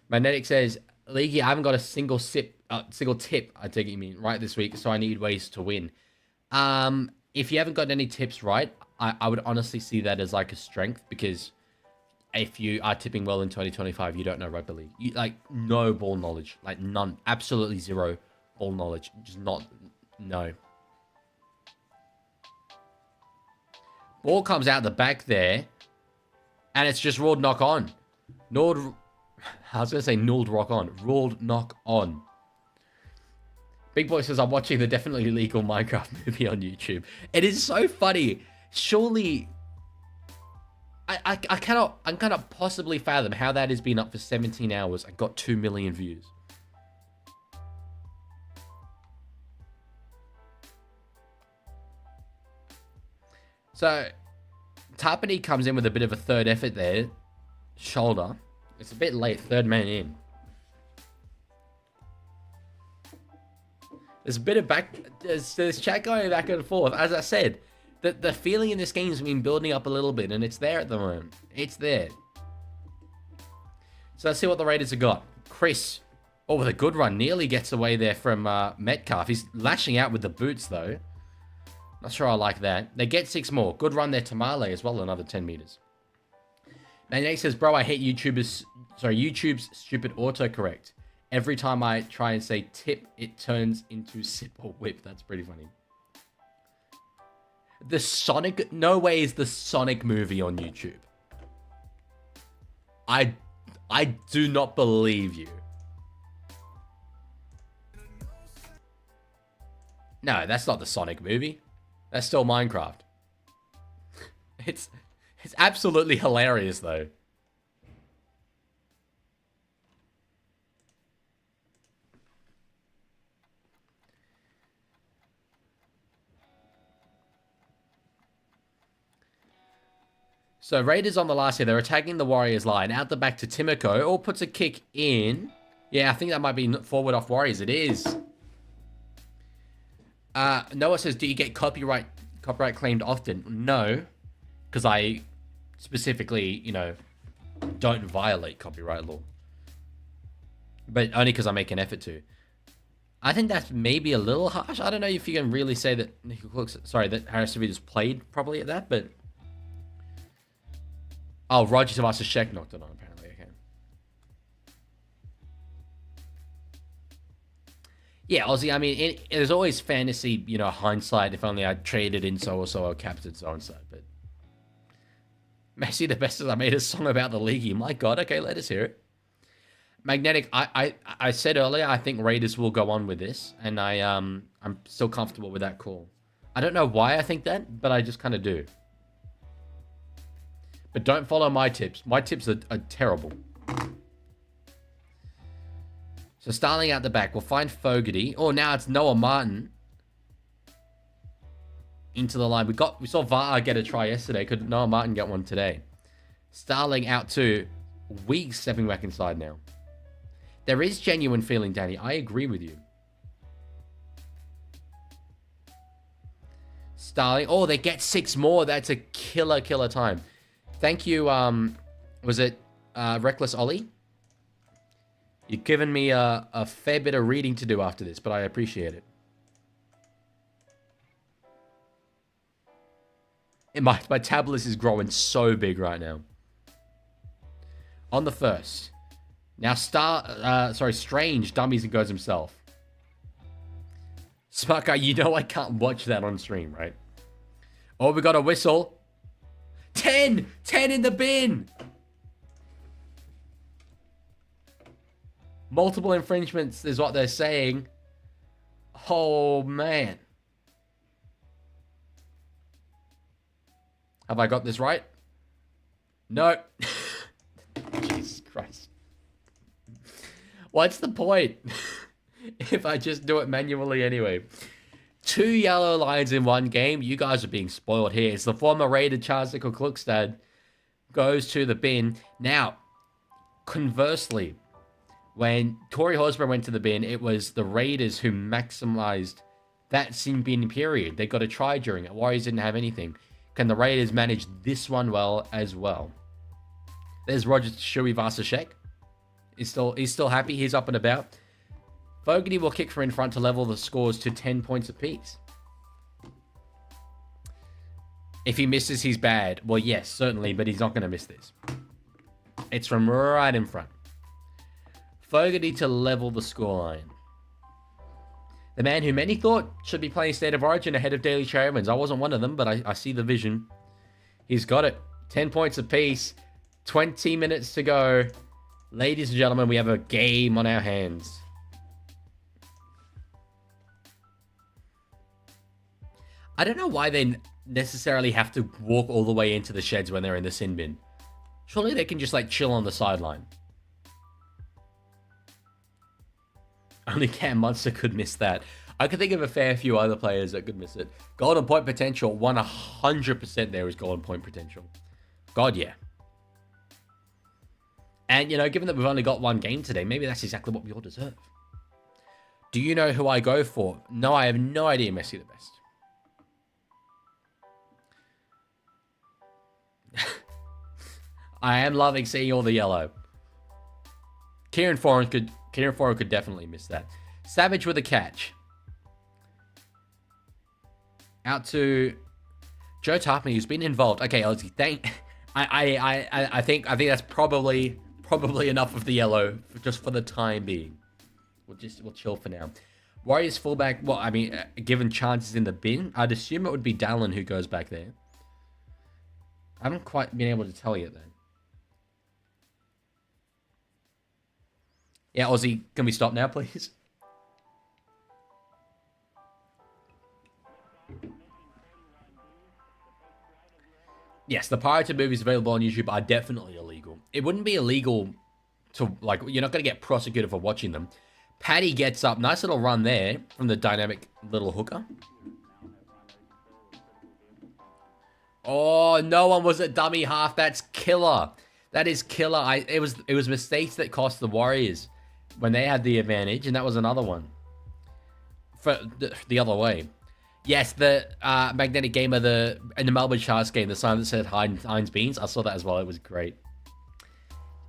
Magnetic says, Leaguie, I haven't got a single tip, I take it you mean, right this week, so I need ways to win. If you haven't got any tips right, I would honestly see that as like a strength, because if you are tipping well in 2025, you don't know rugby league. You, like, no ball knowledge. Like, none. Absolutely zero ball knowledge. Just not, no. Ball comes out the back there, and it's just ruled knock on. I was going to say ruled rock on. Ruled knock on. Big Boy says, I'm watching the definitely legal Minecraft movie on YouTube. It is so funny. Surely, I cannot possibly fathom how that has been up for 17 hours and got 2 million views. So, Tarpany comes in with a bit of a third effort there. Shoulder. It's a bit late, third man in. There's a bit of there's chat going back and forth. As I said, the feeling in this game has been building up a little bit, and it's there at the moment. It's there. So let's see what the Raiders have got. Chris, oh, with a good run, nearly gets away there from Metcalf. He's lashing out with the boots, though. Not sure I like that. They get 6 more. Good run there, Tamale as well, another 10 meters. Maniac says, bro, I hate YouTube's stupid autocorrect. Every time I try and say tip, it turns into sip or whip. That's pretty funny. The Sonic... No way is the Sonic movie on YouTube. I do not believe you. No, that's not the Sonic movie. That's still Minecraft. It's absolutely hilarious, though. So Raiders on the last here. They're attacking the Warriors line. Out the back to Timoko. Oh, puts a kick in. Yeah, I think that might be forward off Warriors. It is. Noah says, do you get copyright claimed often? No, because I specifically, don't violate copyright law. But only because I make an effort to. I think that's maybe a little harsh. I don't know if you can really say that that Harris Savitas played probably at that, but... Oh, Roger Savasa Sheck knocked it on, apparently. Okay. Yeah, Aussie, I mean, there's always fantasy, hindsight. If only I traded in so-or-so or captain so-and-so. But Messi, the best is I made a song about the Leaguie. My God, okay, let us hear it. Magnetic, I said earlier, I think Raiders will go on with this. And I'm still comfortable with that call. I don't know why I think that, but I just kind of do. But don't follow my tips. My tips are terrible. So Starling out the back. We'll find Fogarty. Oh, now it's Noah Martin. Into the line. We saw VAR get a try yesterday. Could Noah Martin get one today? Starling out too. Weeks stepping back inside now. There is genuine feeling, Danny. I agree with you. Starling. Oh, they get 6 more. That's a killer time. Thank you, was it Reckless Ollie? You've given me a fair bit of reading to do after this, but I appreciate it. And my tablet is growing so big right now. On the first. Now Strange dummies and goes himself. Smart guy, I can't watch that on stream, right? Oh, we got a whistle. 10 in the bin. Multiple infringements is what they're saying. Oh, man. Have I got this right? No. Jesus Christ. What's the point? If I just do it manually anyway. 2 yellow lines in one game. You guys are being spoiled here. It's the former Raider Charles Klukstad goes to the bin. Now, conversely, when Corey Horsburgh went to the bin, it was the Raiders who maximized that sin bin period. They got a try during it. Warriors didn't have anything. Can the Raiders manage this one well as well? There's Roger Shui Vasashek. He's still happy. He's up and about. Fogarty will kick from in front to level the scores to 10 points apiece. If he misses, he's bad. Well, yes, certainly, but he's not going to miss this. It's from right in front. Fogarty to level the scoreline. The man who many thought should be playing State of Origin ahead of Daily Chairmans. I wasn't one of them, but I see the vision. He's got it. 10 points apiece. 20 minutes to go. Ladies and gentlemen, we have a game on our hands. I don't know why they necessarily have to walk all the way into the sheds when they're in the sin bin. Surely they can just like chill on the sideline. Only Cam Munster could miss that. I could think of a fair few other players that could miss it. Golden point potential, 100% there is golden point potential. God, yeah. And, you know, given that we've only got one game today, maybe that's exactly what we all deserve. Do you know who I go for? No, I have no idea. Messi the best. I am loving seeing all the yellow. Kieran Foran could definitely miss that. Savage with a catch. Out to Joe Tarpany, who's been involved. Okay, Ozzy, I think that's probably enough of the yellow just for the time being. We'll chill for now. Warriors fullback. Well, I mean, given chances in the bin, I'd assume it would be Dallin who goes back there. I haven't quite been able to tell yet, though. Yeah, Ozzy, can we stop now, please? Yes, the pirated movies available on YouTube are definitely illegal. It wouldn't be illegal to, like, you're not going to get prosecuted for watching them. Paddy gets up. Nice little run there from the dynamic little hooker. Oh, no one was a dummy half. That's killer. That is killer. It was mistakes that cost the Warriors when they had the advantage, and that was another one. For the other way. Yes, the Magnetic Gamer in the Melbourne Sharks game, the sign that said Heinz Beans, I saw that as well. It was great.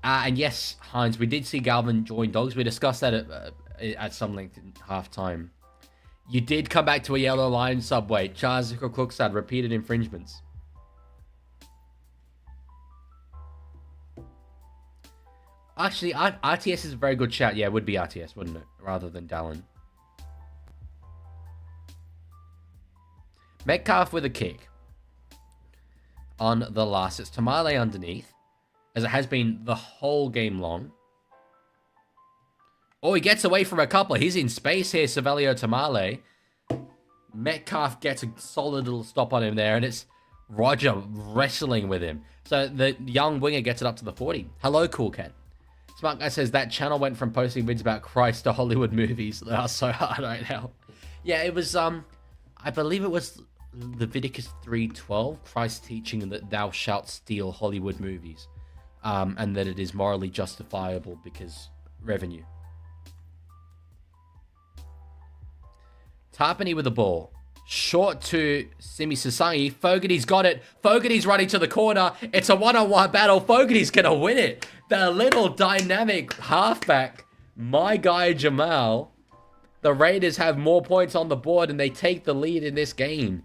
And yes, Heinz, we did see Galvin join Dogs. We discussed that at some length in halftime. You did come back to a yellow line, Subway. Charles Cook's had repeated infringements. Actually, RTS is a very good shout. Yeah, it would be RTS, wouldn't it? Rather than Dallin. Metcalf with a kick. On the last. It's Tamale underneath. As it has been the whole game long. Oh, he gets away from a couple. He's in space here, Savelio Tamale. Metcalf gets a solid little stop on him there. And it's Roger wrestling with him. So the young winger gets it up to the 40. Hello, Cool Cat. Smart Guy says that channel went from posting vids about Christ to Hollywood movies. They are so hard right now. Yeah, it was, I believe it was Leviticus 3:12. Christ teaching that thou shalt steal Hollywood movies. And that it is morally justifiable because revenue. Tarpany with the ball. Short to Simi Sasangi. Fogarty's got it. Fogarty's running to the corner. It's a one-on-one battle. Fogarty's going to win it. The little dynamic halfback, my guy Jamal. The Raiders have more points on the board and they take the lead in this game.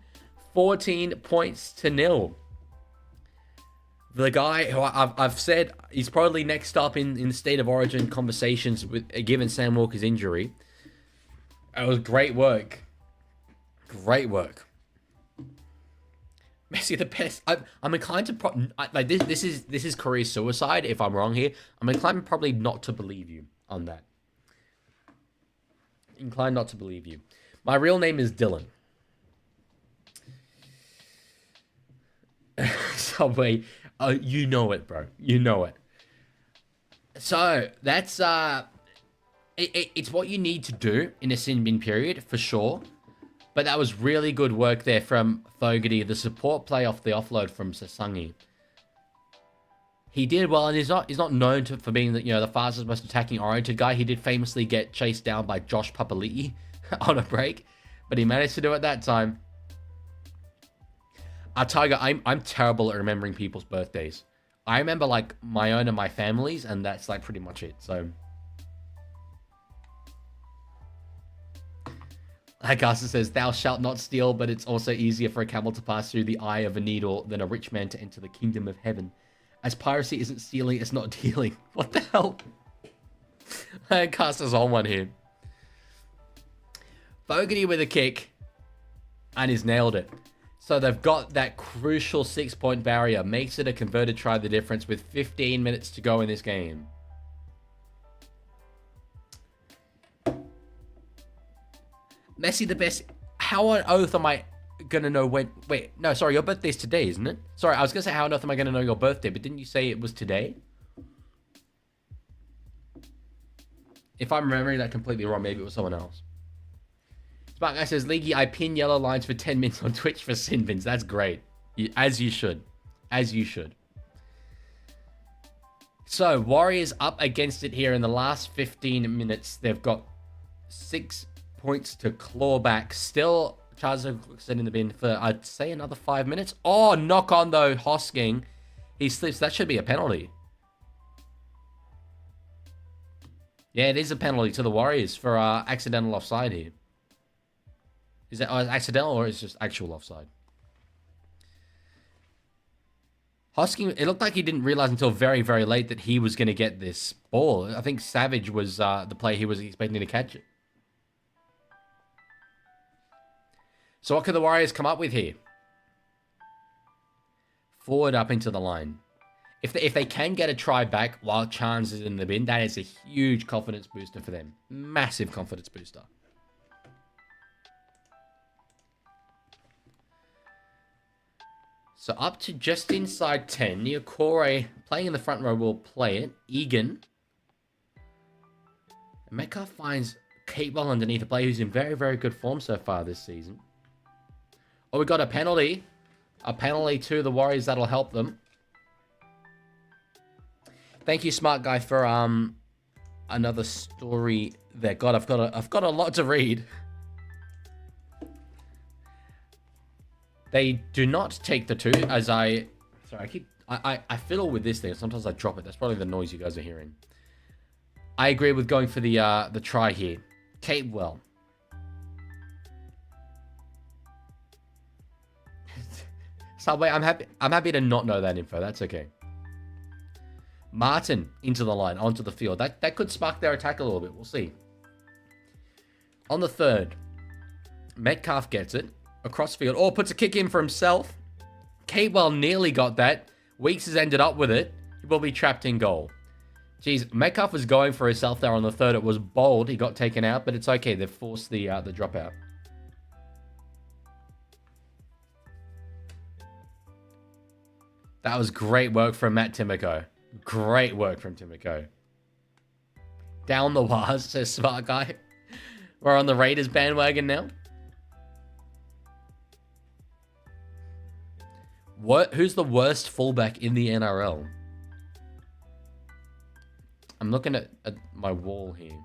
14 points to 0. The guy who I've said he's probably next up in State of Origin conversations with given Sam Walker's injury. It was great work. Great work. Messi the best. I'm inclined to like this is career suicide if I'm wrong here. I'm inclined probably not to believe you on that. Inclined not to believe you. My real name is Dylan. Subway, you know it, bro. You know it. So that's it's what you need to do in a sin bin period for sure. But that was really good work there from Fogarty. The support play off the offload from Sasangi. He did well, and he's not known for being the fastest, most attacking oriented guy. He did famously get chased down by Josh Papali'i on a break, but he managed to do it that time. Tiger, I'm terrible at remembering people's birthdays. I remember like my own and my family's, and that's like pretty much it. So Carson says, thou shalt not steal, but it's also easier for a camel to pass through the eye of a needle than a rich man to enter the kingdom of heaven. As piracy isn't stealing, it's not dealing. What the hell? Carson's on one here. Fogarty with a kick, and he's nailed it. So they've got that crucial 6-point barrier. Makes it a converted try the difference with 15 minutes to go in this game. Messi the best. How on oath am I going to know when... Wait, no, sorry, your birthday's today, isn't it? Sorry, I was going to say how on earth am I going to know your birthday, but didn't you say it was today? If I'm remembering that completely wrong, maybe it was someone else. Smart Guy says, Leaguie, I pin yellow lines for 10 minutes on Twitch for sin bins. That's great. As you should. As you should. So, Warriors up against it here in the last 15 minutes. They've got 6 points to claw back. Still, Charles sitting in the bin for, I'd say, another 5 minutes. Oh, knock on, though. Hosking. He slips. That should be a penalty. Yeah, it is a penalty to the Warriors for accidental offside here. Is that accidental or is it just actual offside? Hosking, it looked like he didn't realize until very, very late that he was going to get this ball. I think Savage was the player he was expecting to catch it. So what could the Warriors come up with here? Forward up into the line. If they can get a try back while Chance is in the bin, that is a huge confidence booster for them. Massive confidence booster. So up to just inside 10. Niokore playing in the front row will play it. Egan. And Metcalf finds Capewell underneath, a player who's in very, very good form so far this season. Oh, we got a penalty. A penalty to the Warriors that'll help them. Thank you, Smart Guy, for another story there. God, I've got a lot to read. They do not take the 2 as I... Sorry, I fiddle with this thing. Sometimes I drop it. That's probably the noise you guys are hearing. I agree with going for the try here. Capewell. Subway, I'm happy to not know that info. That's okay. Martin into the line, onto the field. That could spark their attack a little bit. We'll see. On the 3rd, Metcalf gets it. Across field. Oh, puts a kick in for himself. Capewell nearly got that. Weeks has ended up with it. He will be trapped in goal. Jeez, Metcalf was going for himself there on the 3rd. It was bold. He got taken out, but it's okay. They've forced the dropout. That was great work from Matt Timoko. Great work from Timoko. Down the wires, says Smart Guy. We're on the Raiders bandwagon now. Who's the worst fullback in the NRL? I'm looking at my wall here.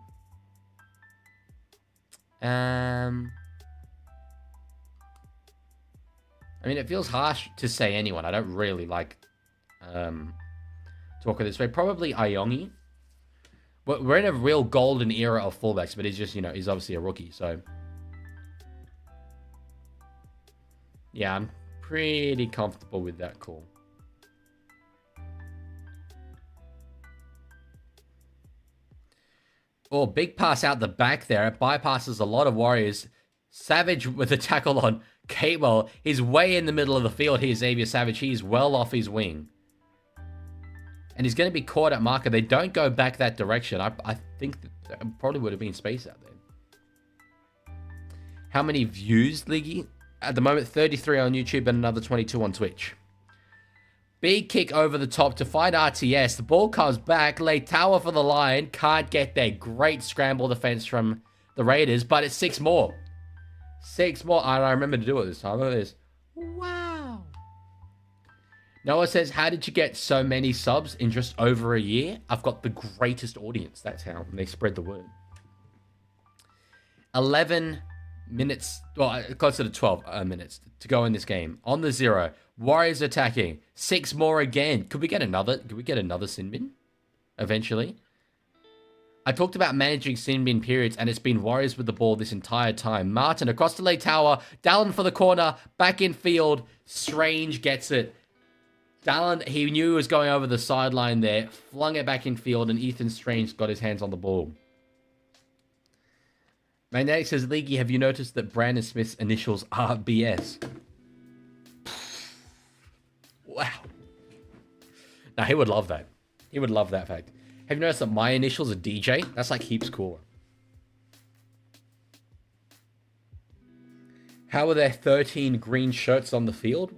I mean, it feels harsh to say anyone. I don't really like talk of this way. Probably Iongi. We're in a real golden era of fullbacks, but he's just, he's obviously a rookie, so... Yeah, I'm pretty comfortable with that call. Oh, big pass out the back there. It bypasses a lot of Warriors. Savage with a tackle on Capewell. He's way in the middle of the field here, Xavier Savage. He's well off his wing. And he's going to be caught at marker. They don't go back that direction. I think that there probably would have been space out there. How many views, Leaguie? At the moment, 33 on YouTube and another 22 on Twitch. Big kick over the top to find RTS. The ball comes back. Lay tower for the line. Can't get there. Great scramble defense from the Raiders, but it's 6 more. 6 more. And I remember to do it this time. Look at this. Wow. Noah says, how did you get so many subs in just over a year? I've got the greatest audience. That's how. And they spread the word. 11 minutes, well, closer to 12 minutes to go in this game. On the 0. Warriors attacking. 6 more again. Could we get another sin bin? Eventually. I talked about managing sin bin periods, and it's been Warriors with the ball this entire time. Martin across the late tower. Dallin for the corner. Back in field. Strange gets it. Dallin, he knew he was going over the sideline there. Flung it back in field, and Ethan Strange got his hands on the ball. Magnetic says, Leaguie, have you noticed that Brandon Smith's initials are BS? Wow. Now, he would love that. He would love that fact. Have you noticed that my initials are DJ? That's like heaps cooler. How are there 13 green shirts on the field?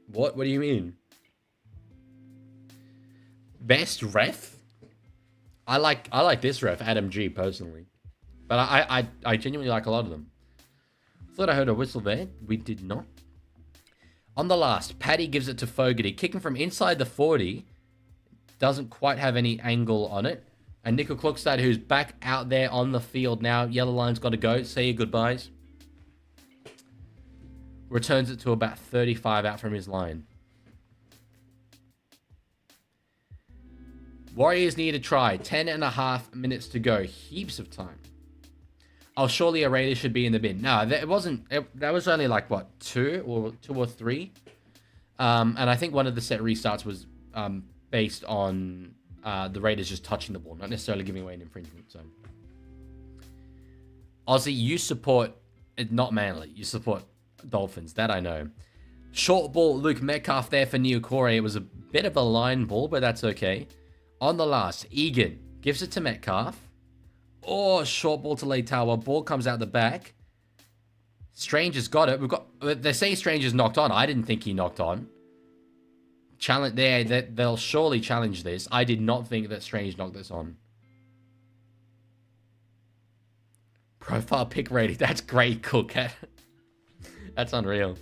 What? What do you mean? Best ref? I like this ref, Adam G, personally. But I genuinely like a lot of them. Thought I heard a whistle there. We did not. On the last, Paddy gives it to Fogarty. Kicking from inside the 40. Doesn't quite have any angle on it. And Nickel Klukstad, who's back out there on the field now. Yellow line's got to go. Say your goodbyes. Returns it to about 35 out from his line. Warriors need a try. 10.5 minutes to go. Heaps of time. Oh, surely a Raider should be in the bin. No, it wasn't. That was only like, what, 2 or 3? And I think one of the set restarts was based on the Raiders just touching the ball, not necessarily giving away an infringement. So, Aussie, you support, not Manly, you support Dolphins. That I know. Short ball, Luke Metcalf there for Niokore. It was a bit of a line ball, but that's okay. On the last, Egan gives it to Metcalf. Oh, short ball to Leitawa. Ball comes out the back. Strange has got it. They're saying Strange is knocked on. I didn't think he knocked on. Challenge there. They'll surely challenge this. I did not think that Strange knocked this on. Profile pick rating. That's great, Cook. That's unreal.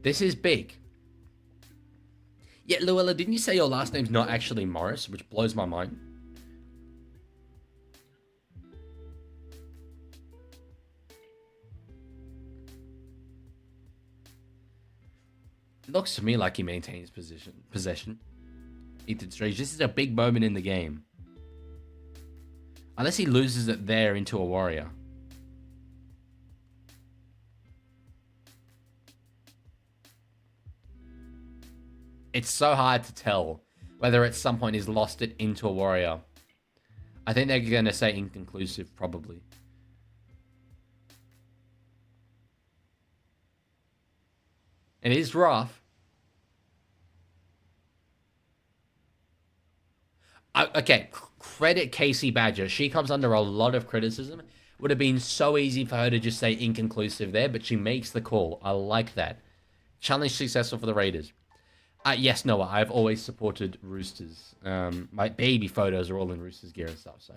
This is big. Yeah, Luella, didn't you say your last name's not actually Morris, which blows my mind? It looks to me like he maintains possession. Ethan Strange. This is a big moment in the game. Unless he loses it there into a Warrior. It's so hard to tell whether at some point he's lost it into a Warrior. I think they're going to say inconclusive, probably. It is rough. Okay, credit Casey Badger. She comes under a lot of criticism. Would have been so easy for her to just say inconclusive there, but she makes the call. I like that. Challenge successful for the Raiders. Yes, Noah, I've always supported Roosters. My baby photos are all in Roosters gear and stuff, so.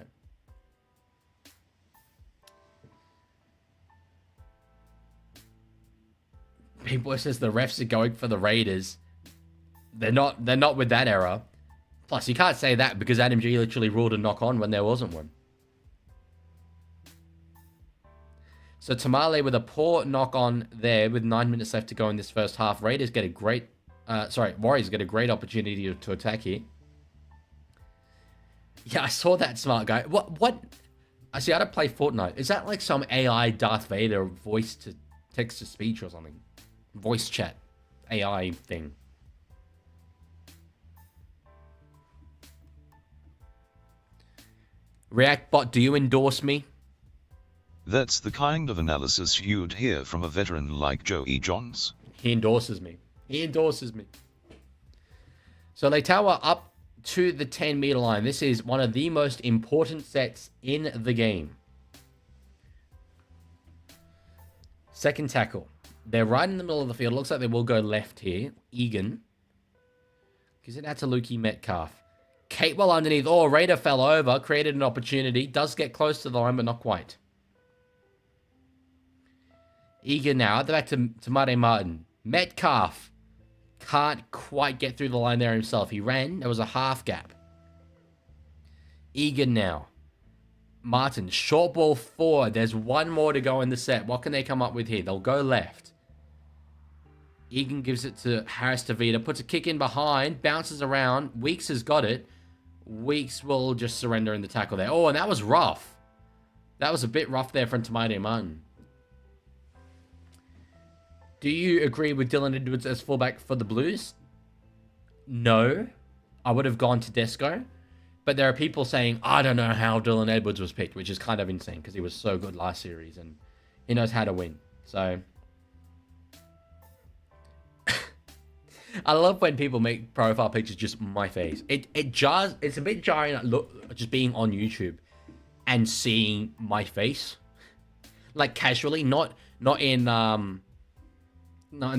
Big Boy says the refs are going for the Raiders. They're not with that error. Plus, you can't say that because Adam G literally ruled a knock on when there wasn't one. So Tamale with a poor knock on there with 9 minutes left to go in this first half. Warriors get a great opportunity to attack here. Yeah, I saw that, smart guy. What? I see how to play Fortnite. Is that like some AI Darth Vader voice to text to speech or something? Voice chat AI thing. Reactbot, do you endorse me? That's the kind of analysis you'd hear from a veteran like Joey Johns. He endorses me. He endorses me. So Leitawa up to the 10-meter line. This is one of the most important sets in the game. Second tackle. They're right in the middle of the field. Looks like they will go left here. Egan. Gives it out to Lukey Metcalf. Catewell underneath. Oh, Raider fell over. Created an opportunity. Does get close to the line, but not quite. Egan now. At the back to Mate Martin. Metcalf. Can't quite get through the line there himself. He ran. There was a half gap. Egan now. Martin. Short ball forward. There's one more to go in the set. What can they come up with here? They'll go left. Egan gives it to Harris Tavita, puts a kick in behind, bounces around. Weeks has got it. Weeks will just surrender in the tackle there. Oh, and that was rough. That was a bit rough there from Tamade Martin. Do you agree with Dylan Edwards as fullback for the Blues? No. I would have gone to Desco. But there are people saying, I don't know how Dylan Edwards was picked, which is kind of insane because he was so good last series and he knows how to win. So I love when people make profile pictures just my face. It's a bit jarring look just being on YouTube and seeing my face. Like casually, not in the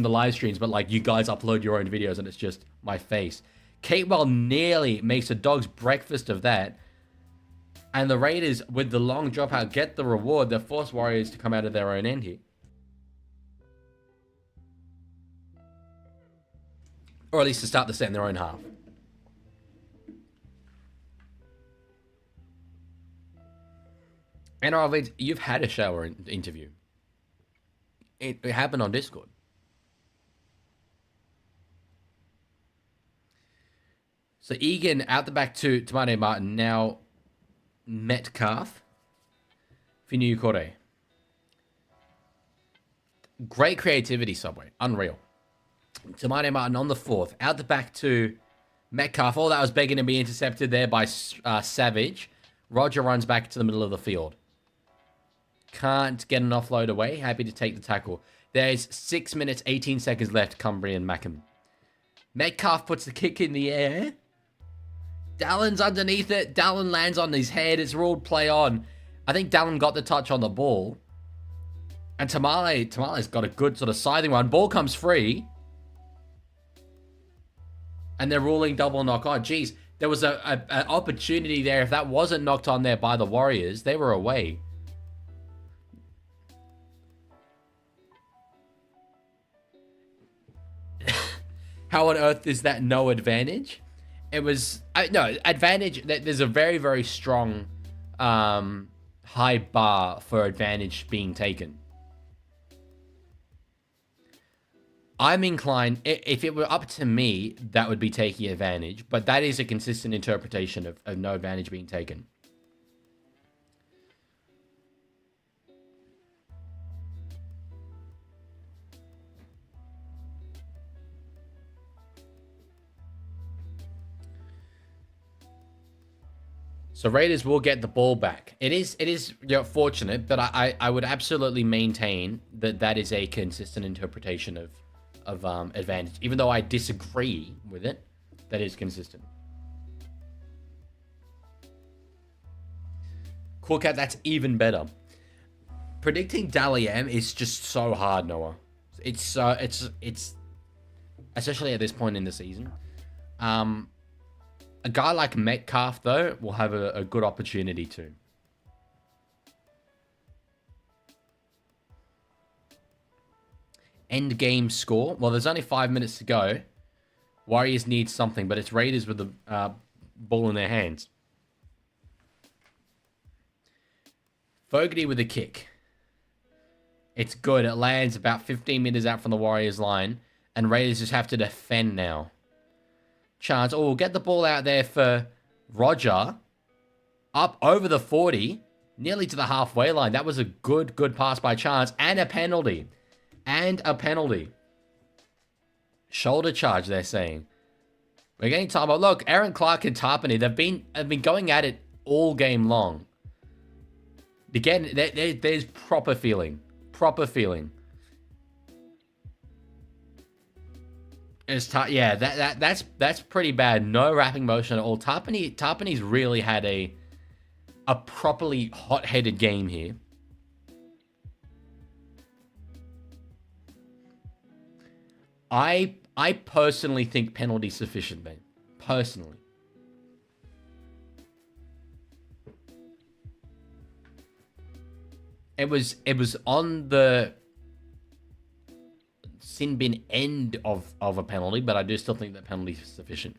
live streams, but like you guys upload your own videos and it's just my face. Catewell nearly makes a dog's breakfast of that. And the Raiders, with the long dropout, get the reward. They force Warriors to come out of their own end here. Or at least to start the set in their own half. NRL Leagues, you've had a shower interview. It happened on Discord. So Egan out the back to Tamade Martin. Now Metcalf. Finu Kore. Great creativity, Subway. Unreal. Tamade Martin on the fourth. Out the back to Metcalf. All that was begging to be intercepted there by Savage. Roger runs back to the middle of the field. Can't get an offload away. Happy to take the tackle. There's 6 minutes, 18 seconds left. Cumbria and Mackham. Metcalf puts the kick in the air. Dallin's underneath it. Dallin lands on his head. It's ruled play on. I think Dallin got the touch on the ball. And Tamale's got a good sort of scything run. Ball comes free. And they're ruling double knock on. Jeez, there was an opportunity there. If that wasn't knocked on there by the Warriors, they were away. How on earth is that no advantage? It was... no, advantage... There's a very, very strong high bar for advantage being taken. I'm inclined... If it were up to me, that would be taking advantage. But that is a consistent interpretation of no advantage being taken. So Raiders will get the ball back. It is fortunate, but I would absolutely maintain that that is a consistent interpretation of advantage. Even though I disagree with it, that is consistent. Cool Cat, that's even better. Predicting Dally M is just so hard, Noah. It's especially at this point in the season. A guy like Metcalf, though, will have a good opportunity too. End game score. Well, there's only 5 minutes to go. Warriors need something, but it's Raiders with the ball in their hands. Fogarty with a kick. It's good. It lands about 15 meters out from the Warriors line, and Raiders just have to defend now. Chance. Oh, we'll get the ball out there for Roger. Up over the 40. Nearly to the halfway line. That was a good pass by Chance. And a penalty. Shoulder charge, they're saying. We're getting time. But look, Aaron Clark and Tarpany, have been going at it all game long. Again, there's proper feeling. Yeah, that's pretty bad. No wrapping motion at all. Tarpany's really had a properly hot-headed game here. I personally think penalty sufficient, man. Personally. It was on the sin bin end of a penalty, but I do still think that penalty is sufficient.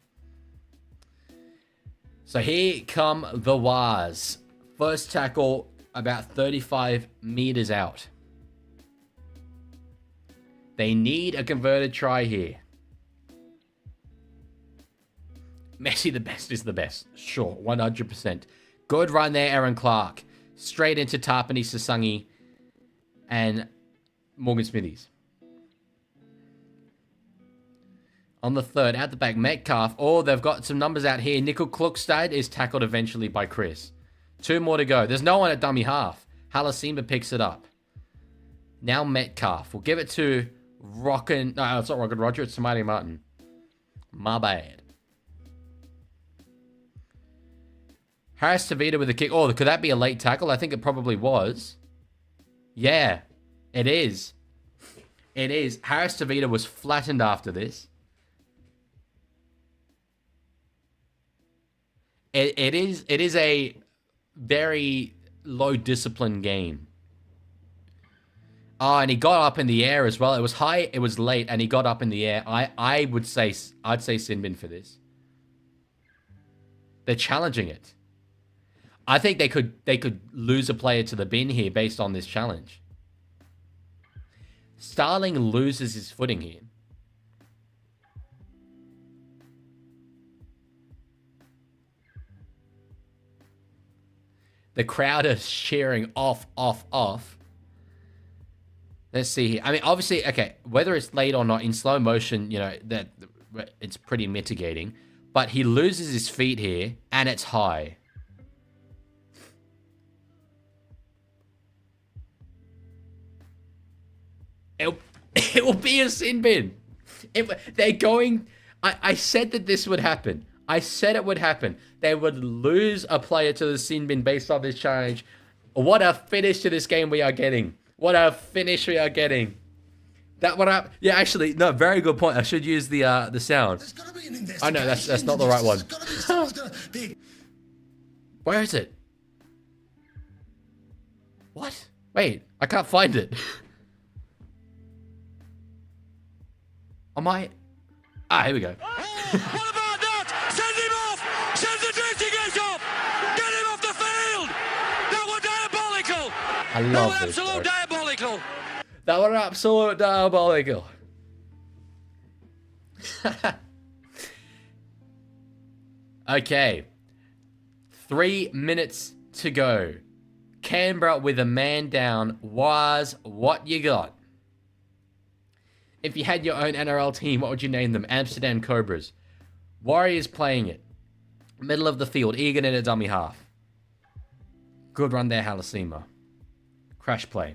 So here come the Wars. First tackle about 35 meters out. They need a converted try here. Messi the best is the best. Sure, 100%. Good run there, Aaron Clark. Straight into Tapani Sasangi and Morgan Smithies. On the third, out the back, Metcalf. Oh, they've got some numbers out here. Nickel Klukstad is tackled eventually by Chris. 2 more to go. There's no one at dummy half. Halasimba picks it up. Now Metcalf. We'll give it to Rockin'... No, it's not Rockin' Roger. It's Samadi Martin. My bad. Harris Tavita with a kick. Oh, could that be a late tackle? I think it probably was. Yeah, it is. It is. Harris Tavita was flattened after this. It is a very low discipline game. Oh, and he got up in the air as well. It was high, it was late, and he got up in the air. I'd say Sinbin for this. They're challenging it. I think they could lose a player to the bin here based on this challenge. Starling loses his footing here. The crowd is cheering off. Let's see here. I mean, obviously, okay, whether it's late or not, in slow motion, you know, that it's pretty mitigating. But he loses his feet here, and it's high. It will be a sin bin. They're going... I said that this would happen. I said it would happen. They would lose a player to the sin bin based on this challenge. What a finish to this game we are getting. What a finish we are getting. That one up. Yeah, actually, no, very good point. I should use the sound. I know that's not the right one. Where is it? What? Wait, I can't find it. Am I? Ah, here we go. What about that? Send him off! Send the drifting edge off! Get him off the field! That was diabolical! I love this. Absolute diabolical! That was absolute diabolical. Okay. 3 minutes to go. Canberra with a man down was what you got. If you had your own NRL team, what would you name them? Amsterdam Cobras. Warriors playing it. Middle of the field. Egan in a dummy half. Good run there, Halasima. Crash play.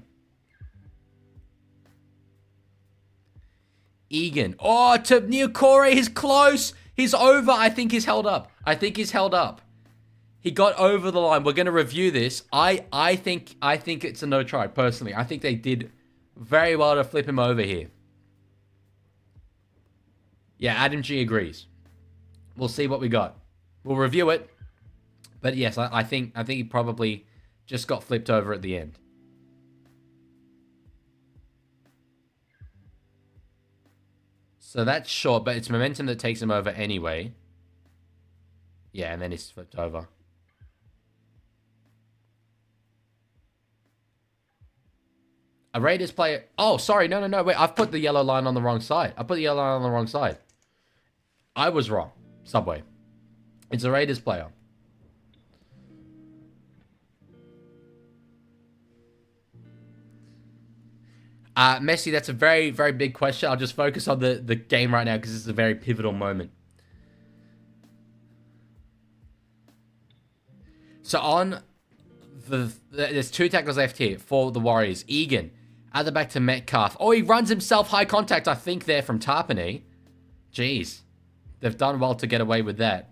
Egan. Oh, to Niokore. He's close. He's over. I think he's held up. He got over the line. We're going to review this. I think it's a no try, personally. I think they did very well to flip him over here. Yeah, Adam G agrees. We'll see what we got. We'll review it. But yes, I think he probably just got flipped over at the end. So that's short, but it's momentum that takes him over anyway. Yeah, and then he's flipped over. A Raiders player... Oh, sorry. No. Wait, I've put the yellow line on the wrong side. I was wrong. Subway. It's a Raiders player. Messi, that's a very, very big question. I'll just focus on the game right now because it's a very pivotal moment. So on there's 2 tackles left here for the Warriors. Egan, at the back to Metcalf. Oh, he runs himself high contact, I think, there from Tarpany. Jeez. They've done well to get away with that.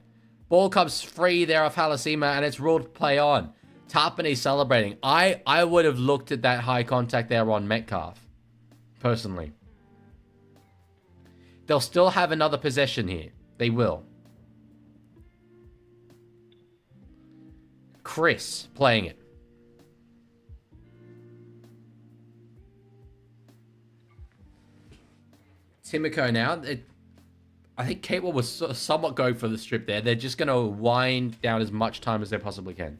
Ball comes free there off Halasima, and it's ruled play on. Tarpany celebrating. I would have looked at that high contact there on Metcalf. Personally. They'll still have another possession here. They will. Chris playing it. Timoko now. I think Capewell was somewhat going for the strip there. They're just going to wind down as much time as they possibly can.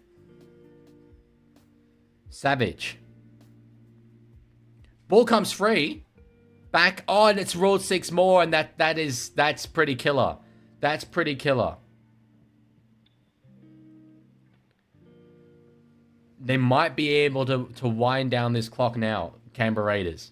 Savage. Ball comes free. back on. It's ruled 6 more, and that's pretty killer. That's pretty killer. They might be able to wind down this clock now, Canberra Raiders.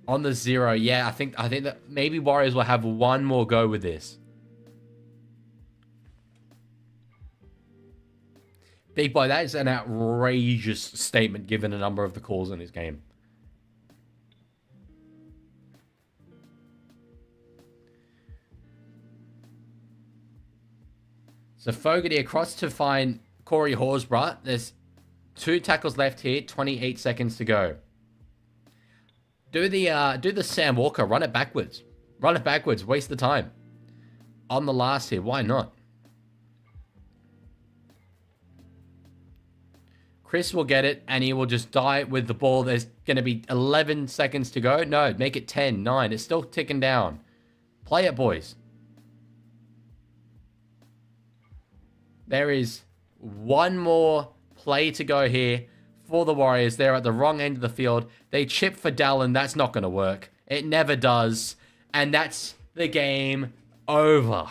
On the 0, yeah, I think that maybe Warriors will have one more go with this. Big boy, that is an outrageous statement given a number of the calls in this game. So Fogarty across to find Corey Horsburgh. There's 2 tackles left here, 28 seconds to go. Do the Sam Walker, run it backwards. Run it backwards, waste the time. On the last here, why not? Chris will get it, and he will just die with the ball. There's going to be 11 seconds to go. No, make it 10, 9. It's still ticking down. Play it, boys. There is one more play to go here for the Warriors. They're at the wrong end of the field. They chip for Dallin. That's not going to work. It never does. And that's the game over.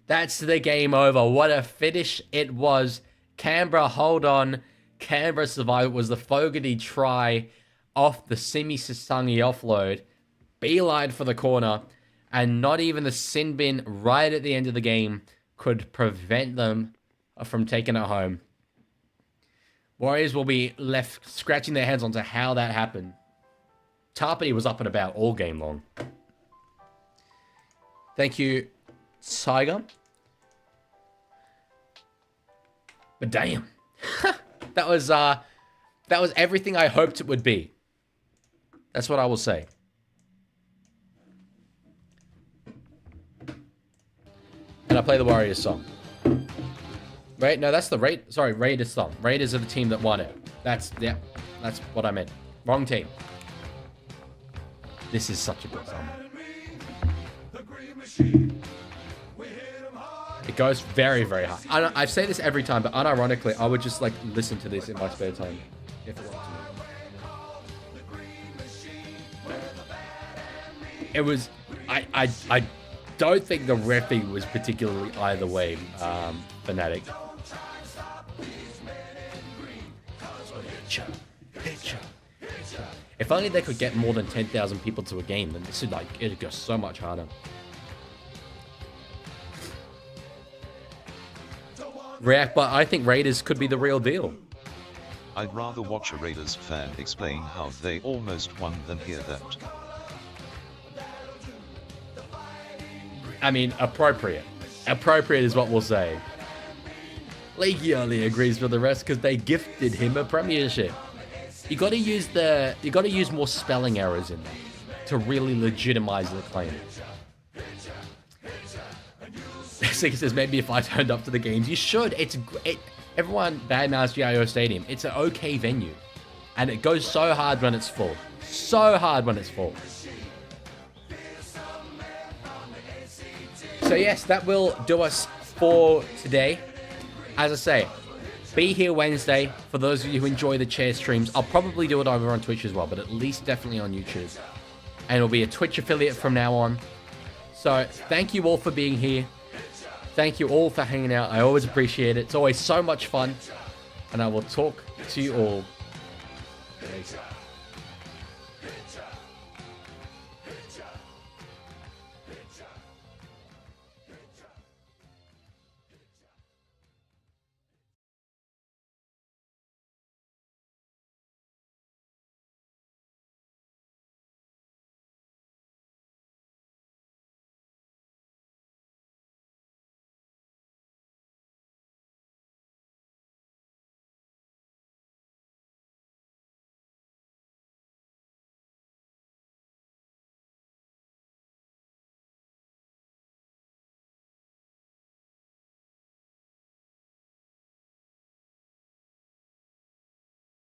That's the game over. What a finish it was. Canberra hold on. Canberra survive. It was the Fogarty try off the Simi Sasangi offload. Beeline for the corner. And not even the sin bin right at the end of the game could prevent them from taking it home. Warriors will be left scratching their heads onto how that happened. Tarpany was up and about all game long. Thank you, Tiger. But damn, that was everything I hoped it would be. That's what I will say. And I play the Warriors song. Right? No, that's the Raiders song. Raiders are the team that won it. That's what I meant. Wrong team. This is such a good song. It goes very, very high. I say this every time, but unironically, I would just like listen to this in my spare time if it wanted to. It was. I don't think the reffing was particularly either way fanatic. If only they could get more than 10,000 people to a game, then this would it'd go so much harder. React, but I think Raiders could be the real deal. I'd rather watch a Raiders fan explain how they almost won than hear that. I mean, appropriate. Appropriate is what we'll say. Leaguie only agrees with the rest because they gifted him a premiership. You got to use more spelling errors in there to really legitimize the claim. Six says maybe if I turned up to the games, you should. Everyone badmouths GIO Stadium. It's an okay venue, and it goes so hard when it's full. So hard when it's full. So yes, that will do us for today. As I say, be here Wednesday for those of you who enjoy the chair streams. I'll probably do it over on Twitch as well, but at least definitely on YouTube. And it'll be a Twitch affiliate from now on. So thank you all for being here. Thank you all for hanging out. I always appreciate it. It's always so much fun. And I will talk to you all later.